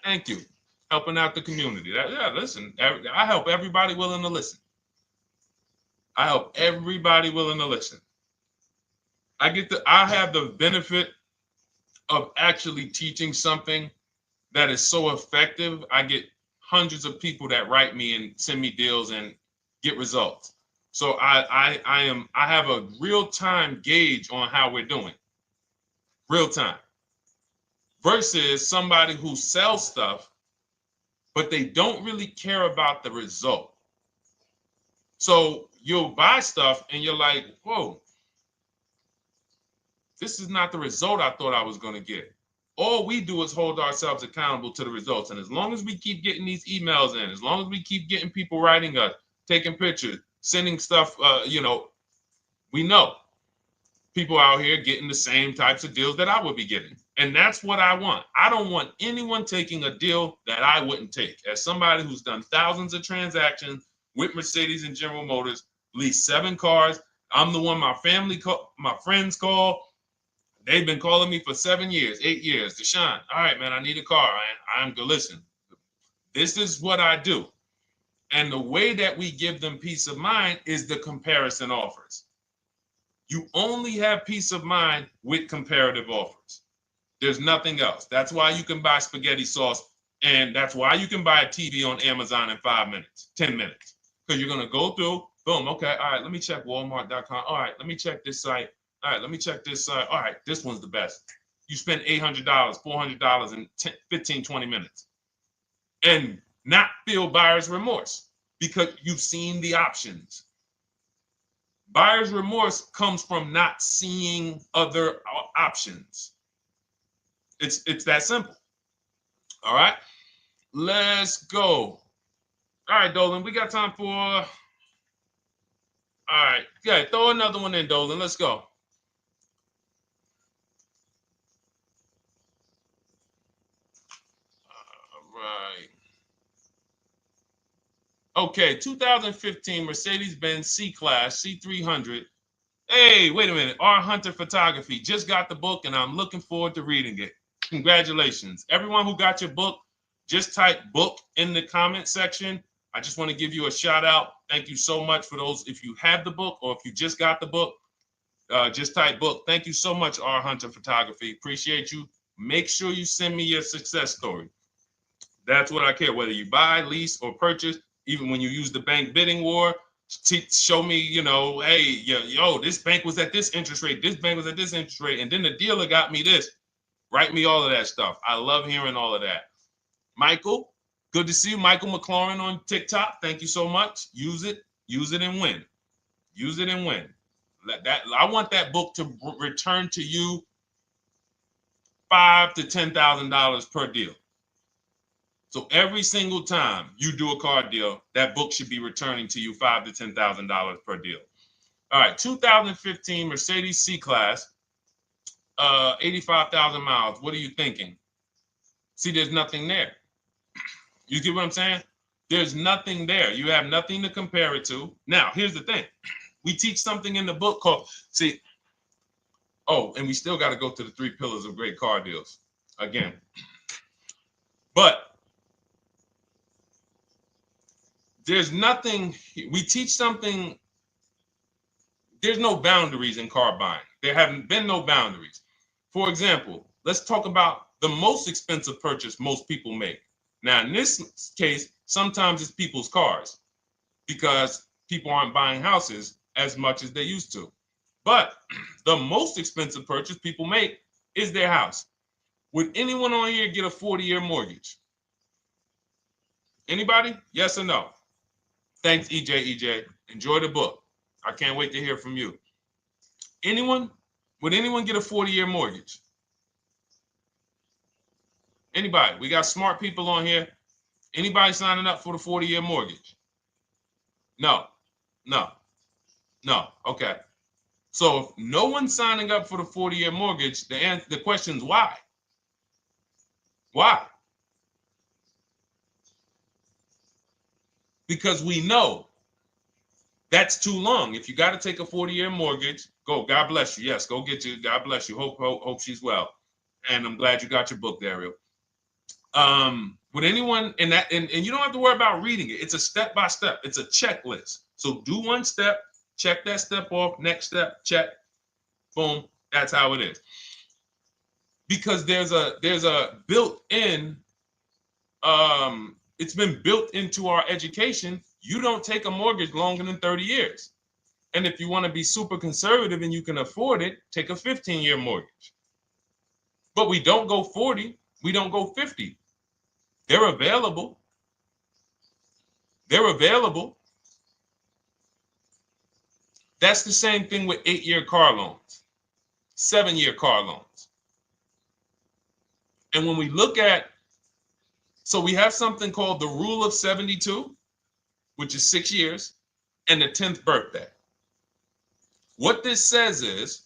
Thank you. Helping out the community. Listen, I help everybody willing to listen. I help everybody willing to listen. I have the benefit of actually teaching something that is so effective. I get hundreds of people that write me and send me deals and get results. So I have a real-time gauge on how we're doing. Real time. Versus somebody who sells stuff, but they don't really care about the result. So you'll buy stuff and you're like, whoa, this is not the result I thought I was going to get. All we do is hold ourselves accountable to the results. And as long as we keep getting these emails in, as long as we keep getting people writing us, taking pictures, sending stuff, we know people out here getting the same types of deals that I would be getting. And that's what I want. I don't want anyone taking a deal that I wouldn't take. As somebody who's done thousands of transactions with Mercedes and General Motors, leased 7 cars, I'm the one my my friends call. They've been calling me for 7 years, 8 years. Deshone, all right, man, I need a car. I'm good. Listen, this is what I do. And the way that we give them peace of mind is the comparison offers. You only have peace of mind with comparative offers. There's nothing else. That's why you can buy spaghetti sauce, and that's why you can buy a TV on Amazon in 5 minutes, 10 minutes. Because you're going to go through, boom, okay, all right, let me check Walmart.com. All right, let me check this site. All right, let me check this site. All right, this one's the best. You spend $800, $400 in 15, 20 minutes. And not feel buyer's remorse because you've seen the options. Buyer's remorse comes from not seeing other options. It's that simple. All right, let's go. All right, Dolan, we got time for. All right, yeah, throw another one in, Dolan. Let's go. All right. Okay, 2015 Mercedes-Benz C-Class C300. Hey, wait a minute. R. Hunter Photography just got the book, and I'm looking forward to reading it. Congratulations. Everyone who got your book, just type book in the comment section. I just want to give you a shout out. Thank you so much for those. If you have the book or if you just got the book, just type book. Thank you so much, R. Hunter Photography. Appreciate you. Make sure you send me your success story. That's what I care, whether you buy, lease, or purchase. Even when you use the bank bidding war, show me, hey, yo, this bank was at this interest rate, this bank was at this interest rate, and then the dealer got me this. Write me all of that stuff. I love hearing all of that. Michael, good to see you. Michael McLaurin on TikTok. Thank you so much. Use it and win. Use it and win. I want that book to return to you $5,000 to $10,000 per deal. So every single time you do a car deal, that book should be returning to you $5,000 to $10,000 per deal. All right, 2015 Mercedes C-Class, 85,000 miles. What are you thinking? See, there's nothing there. You get what I'm saying? There's nothing there. You have nothing to compare it to. Now, here's the thing. We teach something in the book called, and we still got to go to the 3 pillars of great car deals again. But there's nothing, we teach something, there's no boundaries in car buying. There haven't been no boundaries. For example, let's talk about the most expensive purchase most people make. Now, in this case, sometimes it's people's cars because people aren't buying houses as much as they used to. But the most expensive purchase people make is their house. Would anyone on here get a 40-year mortgage? Anybody? Yes or no? Thanks, EJ. Enjoy the book. I can't wait to hear from you. Anyone? Would anyone get a 40-year mortgage? Anybody? We got smart people on here. Anybody signing up for the 40-year mortgage? No. Okay. So if no one's signing up for the 40-year mortgage, the question is why? Why? Because we know that's too long. If you got to take a 40-year mortgage, go. God bless you. Yes, go get you. God bless you. Hope she's well. And I'm glad you got your book, Daryl. Would anyone and you don't have to worry about reading it. It's a step by step. It's a checklist. So do one step, check that step off. Next step, check. Boom. That's how it is. Because there's a built-in. It's been built into our education. You don't take a mortgage longer than 30 years. And if you want to be super conservative and you can afford it, take a 15-year mortgage. But we don't go 40. We don't go 50. They're available. That's the same thing with 8-year car loans, 7-year car loans. And when we look at, so we have something called the rule of 72, which is 6 years. and the 10th birthday. What this says is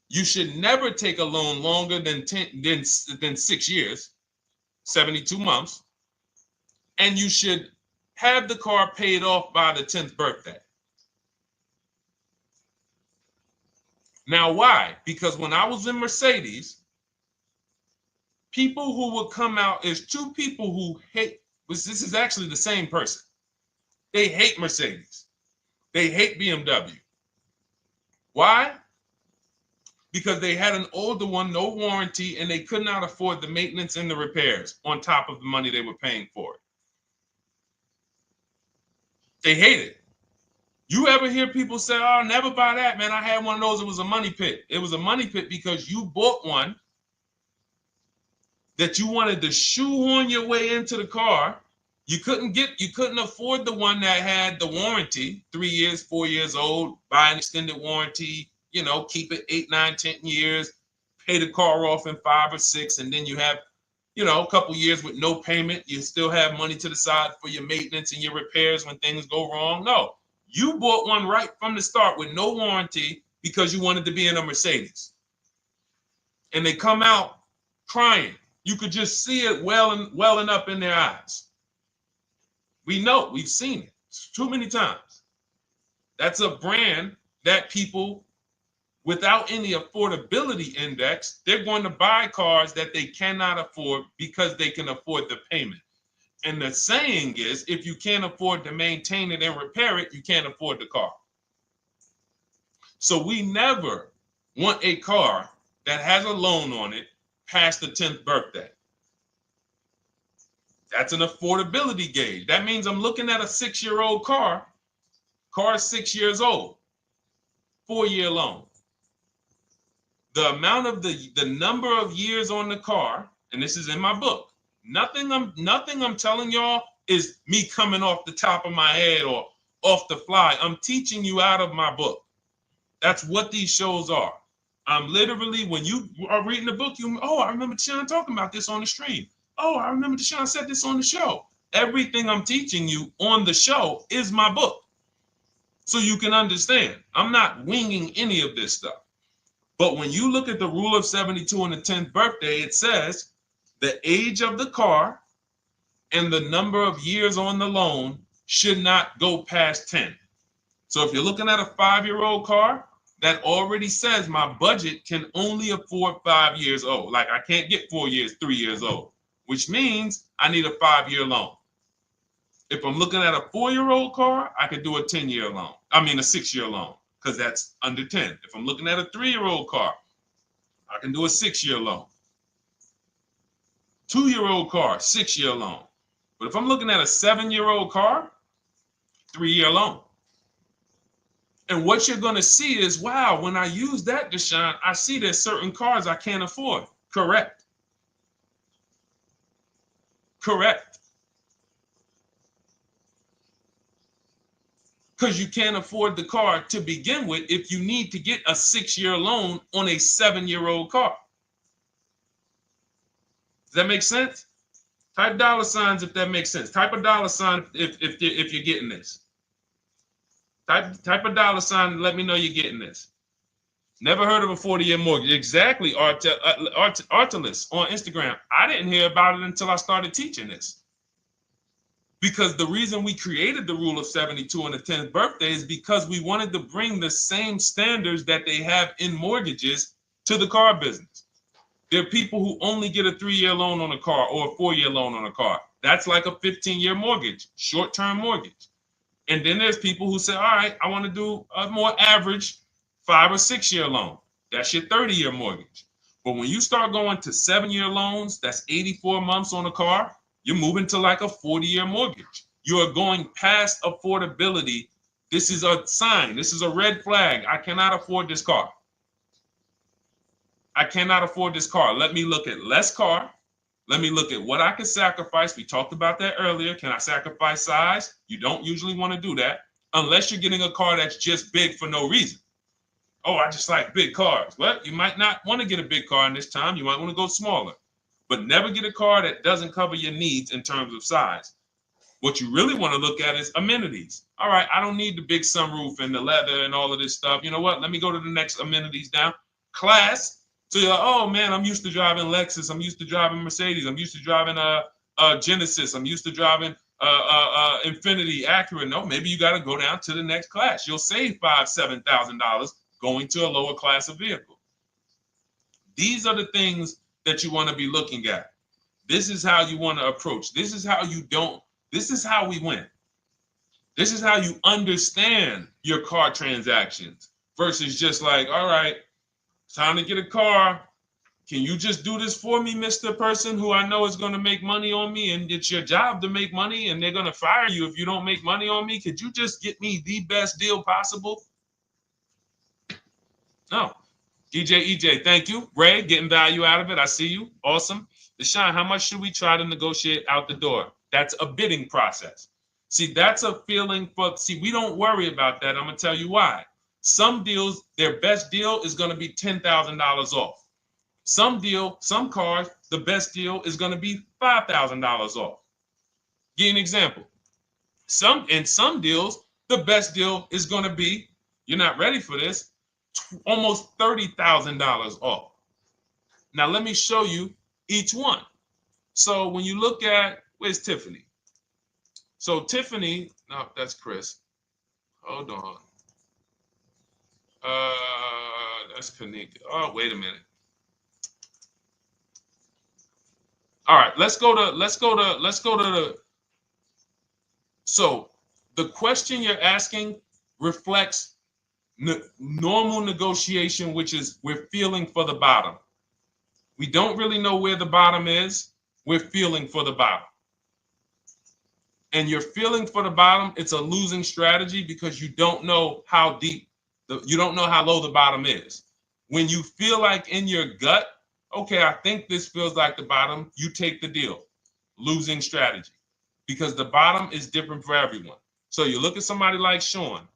you should never take a loan longer than 6 years, 72 months, and you should have the car paid off by the 10th birthday. Now, why? Because when I was in Mercedes, people who would come out, is two people who hate, this is actually the same person. They hate Mercedes. They hate BMW. Why? Because they had an older one, no warranty, and they could not afford the maintenance and the repairs on top of the money they were paying for it. They hate it. You ever hear people say, oh, never buy that, man. I had one of those. It was a money pit. It was a money pit because you bought one that you wanted to shoehorn your way into the car. You couldn't afford the one that had the warranty, 3 years, 4 years old, buy an extended warranty, keep it 8, 9, 10 years, pay the car off in 5 or 6, and then you have, a couple years with no payment. You still have money to the side for your maintenance and your repairs when things go wrong. No, you bought one right from the start with no warranty because you wanted to be in a Mercedes. And they come out crying. You could just see it welling up in their eyes. We know, we've seen it too many times. That's a brand that people without any affordability index, they're going to buy cars that they cannot afford because they can afford the payment. And the saying is, if you can't afford to maintain it and repair it, you can't afford the car. So we never want a car that has a loan on it past the 10th birthday. That's an affordability gauge. That means I'm looking at a 6-year-old car. Car is 6 years old, 4-year loan. The amount of the number of years on the car, and this is in my book. Nothing I'm telling y'all is me coming off the top of my head or off the fly. I'm teaching you out of my book. That's what these shows are. I'm literally, when you are reading the book, I remember Deshone talking about this on the stream. Oh, I remember Deshone said this on the show. Everything I'm teaching you on the show is my book. So you can understand. I'm not winging any of this stuff. But when you look at the rule of 72 on the 10th birthday, it says the age of the car and the number of years on the loan should not go past 10. So if you're looking at a 5-year-old car, that already says my budget can only afford 5 years old. Like I can't get 4 years, 3 years old, which means I need a 5-year loan. If I'm looking at a 4-year-old car, I could do a 10-year loan. I mean a 6-year loan, because that's under 10. If I'm looking at a 3-year-old car, I can do a 6-year loan. 2-year-old car, 6-year loan. But if I'm looking at a 7-year-old car, 3-year loan. And what you're going to see is, wow, when I use that, Deshone, I see there's certain cars I can't afford. Correct. Correct. Because you can't afford the car to begin with if you need to get a 6-year loan on a 7-year-old car. Does that make sense? Type dollar signs if that makes sense. Type a dollar sign if you're getting this. Type a dollar sign and let me know you're getting this. Never heard of a 40-year mortgage. Exactly, Artelis on Instagram. I didn't hear about it until I started teaching this. Because the reason we created the rule of 72 on the 10th birthday is because we wanted to bring the same standards that they have in mortgages to the car business. There are people who only get a 3-year loan on a car or a 4-year loan on a car. That's like a 15-year mortgage, short-term mortgage. And then there's people who say, all right, I want to do a more average 5 or 6-year loan. That's your 30-year mortgage. But when you start going to 7-year loans, that's 84 months on a car, you're moving to like a 40-year mortgage. You are going past affordability. This is a sign. This is a red flag. I cannot afford this car. I cannot afford this car. Let me look at less car. Let me look at what I can sacrifice. We talked about that earlier. Can I sacrifice size? You don't usually want to do that unless you're getting a car that's just big for no reason. Oh, I just like big cars. Well, you might not want to get a big car in this time. You might want to go smaller. But never get a car that doesn't cover your needs in terms of size. What you really want to look at is amenities. All right, I don't need the big sunroof and the leather and all of this stuff. You know what? Let me go to the next amenities down. Class. So you're like, oh man, I'm used to driving Lexus. I'm used to driving Mercedes. I'm used to driving Genesis. I'm used to driving Infinity, Acura. No, maybe you got to go down to the next class. You'll save $5,000-$7,000 going to a lower class of vehicle. These are the things that you want to be looking at. This is how you want to approach. This is how you don't. This is how we win. This is how you understand your car transactions versus just like, all right, time to get a car. Can you just do this for me, Mr. Person who I know is going to make money on me, and it's your job to make money and they're going to fire you if you don't make money on me? Could you just get me the best deal possible? No. EJ, thank you. Ray, getting value out of it. I see you. Awesome. Deshone, how much should we try to negotiate out the door? That's a bidding process. See, that's a feeling for, see, we don't worry about that. I'm going to tell you why. Some deals, their best deal is going to be $10,000 off. Some cars, the best deal is going to be $5,000 off. Give you an example. In some deals, the best deal is going to be, you're not ready for this, almost $30,000 off. Now, let me show you each one. So when you look at, where's Tiffany? So Tiffany, no, that's Chris. Hold on. That's Kanika. Oh, wait a minute. All right, let's go to the. So the question you're asking reflects normal negotiation, which is we're feeling for the bottom. We don't really know where the bottom is. We're feeling for the bottom. And you're feeling for the bottom, it's a losing strategy because you don't know how deep, you don't know how low the bottom is. When you feel like in your gut, okay, I think this feels like the bottom, you take the deal. Losing strategy. Because the bottom is different for everyone. So you look at somebody like Sean.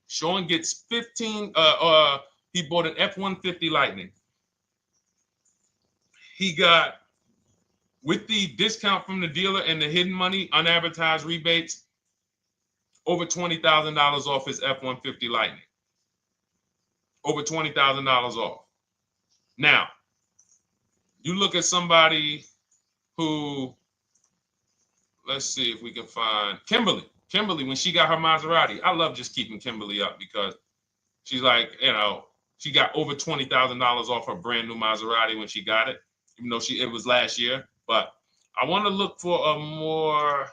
Sean gets 15, he bought an F-150 Lightning. He got, with the discount from the dealer and the hidden money, unadvertised rebates, over $20,000 off his F-150 Lightning. Over $20,000 off. Now, you look at somebody who, let's see if we can find Kimberly. Kimberly, when she got her Maserati, I love just keeping Kimberly up because she's like, you know, she got over $20,000 off her brand new Maserati when she got it, even though it was last year. But I want to look for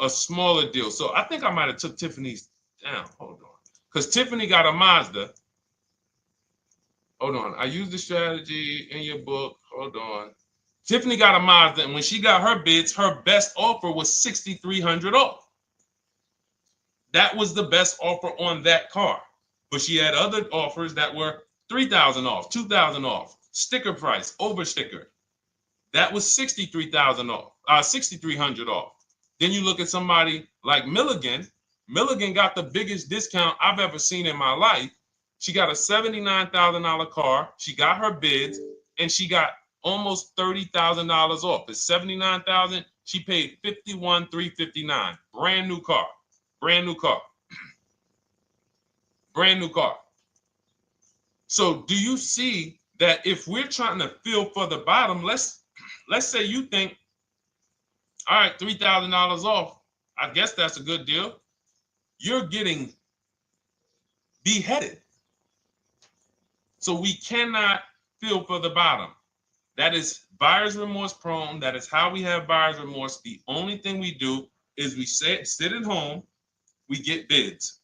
a smaller deal. So I think I might have took Tiffany's down. Hold on. Because Tiffany got a Mazda. Hold on. I used the strategy in your book. Hold on. Tiffany got a Mazda, and when she got her bids, her best offer was $6,300 off. That was the best offer on that car. But she had other offers that were $3,000 off, $2,000 off, sticker price, over sticker. That was $63,000 off, $6,300 off. Then you look at somebody like Milligan. Milligan got the biggest discount I've ever seen in my life. She got a $79,000 car. She got her bids, and she got almost $30,000 off. It's $79,000. She paid $51,359. Brand new car. Brand new car. Brand new car. So do you see that if we're trying to feel for the bottom, let's say you think, all right, $3,000 off. I guess that's a good deal. You're getting beheaded. So we cannot feel for the bottom. That is buyer's remorse prone. That is how we have buyer's remorse. The only thing we do is we sit at home, we get bids.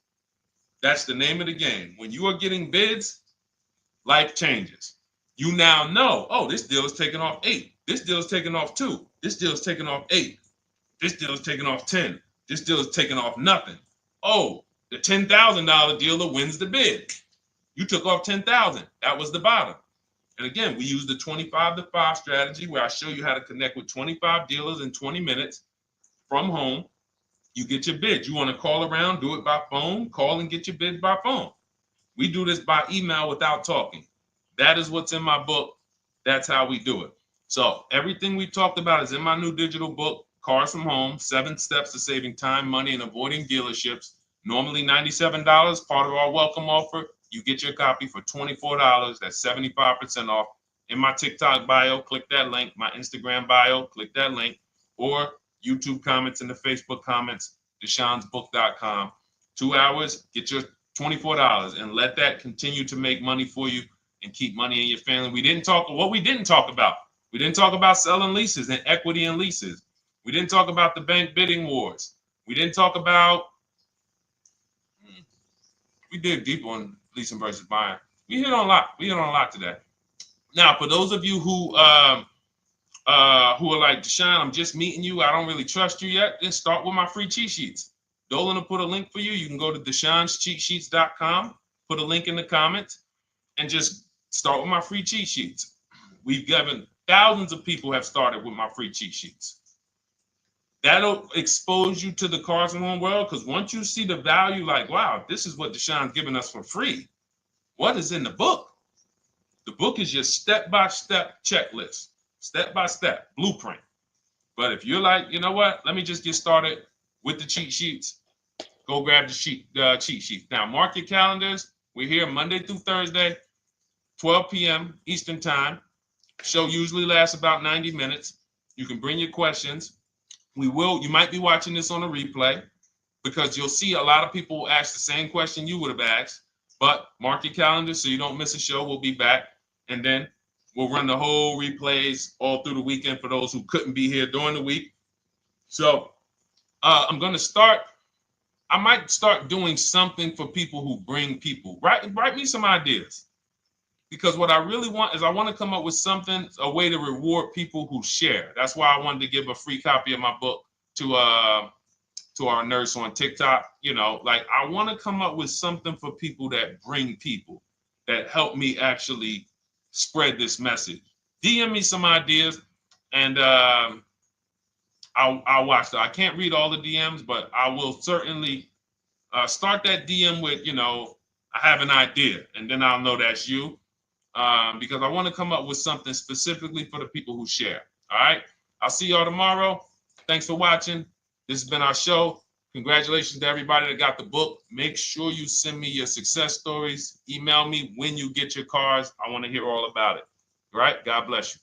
That's the name of the game. When you are getting bids, life changes. You now know, oh, this deal is taking off 8. This deal is taking off 2. This deal is taking off 8. This deal is taking off 10. This deal is taking off nothing. Oh, the $10,000 dealer wins the bid. You took off $10,000. That was the bottom. And again, we use the 25-to-5 strategy where I show you how to connect with 25 dealers in 20 minutes from home. You get your bid. You want to call around, do it by phone, call and get your bid by phone. We do this by email without talking. That is what's in my book. That's how we do it. So everything we talked about is in my new digital book Cars from Home, 7 Steps to Saving Time, Money, and Avoiding Dealerships. Normally $97, part of our welcome offer. You get your copy for $24. That's 75% off. In my TikTok bio, click that link. My Instagram bio, click that link. Or YouTube comments in the Facebook comments, deshonsbook.com. 2 hours, get your $24, and let that continue to make money for you and keep money in your family. We didn't talk about. We didn't talk about selling leases and equity in leases. We didn't talk about the bank bidding wars. We didn't talk about, we dig deep on leasing versus buying. We hit on a lot. We hit on a lot today. Now, for those of you who are like, Deshone, I'm just meeting you, I don't really trust you yet, then start with my free cheat sheets. Dolan will put a link for you. You can go to DeshonesCheatSheets.com, put a link in the comments, and just start with my free cheat sheets. We've given thousands of people have started with my free cheat sheets. That'll expose you to the Cars from Home world, because once you see the value, like, wow, this is what Deshone's giving us for free. What is in the book? The book is your step-by-step checklist, step-by-step blueprint. But if you're like, you know what, let me just get started with the cheat sheets, go grab the cheat sheets. Now, mark your calendars. We're here Monday through Thursday, 12 p.m. Eastern Time. Show usually lasts about 90 minutes. You can bring your questions. You might be watching this on a replay, because you'll see a lot of people ask the same question you would have asked. But mark your calendar so you don't miss a show. We'll be back, and then we'll run the whole replays all through the weekend for those who couldn't be here during the week. So I'm going to start. I might start doing something for people who bring people. Write me some ideas, because what I really want is I want to come up with something, a way to reward people who share. That's why I wanted to give a free copy of my book to our nurse on TikTok. You know, like, I want to come up with something for people that bring people, that help me actually spread this message. DM me some ideas, and I'll watch that. I can't read all the DMs, but I will certainly start that DM with, I have an idea, and then I'll know that's you, because I want to come up with something specifically for the people who share. All right. I'll see y'all tomorrow. Thanks for watching. This has been our show. Congratulations to everybody that got the book. Make sure you send me your success stories. Email me when you get your cars. I want to hear all about it. All right. God bless you.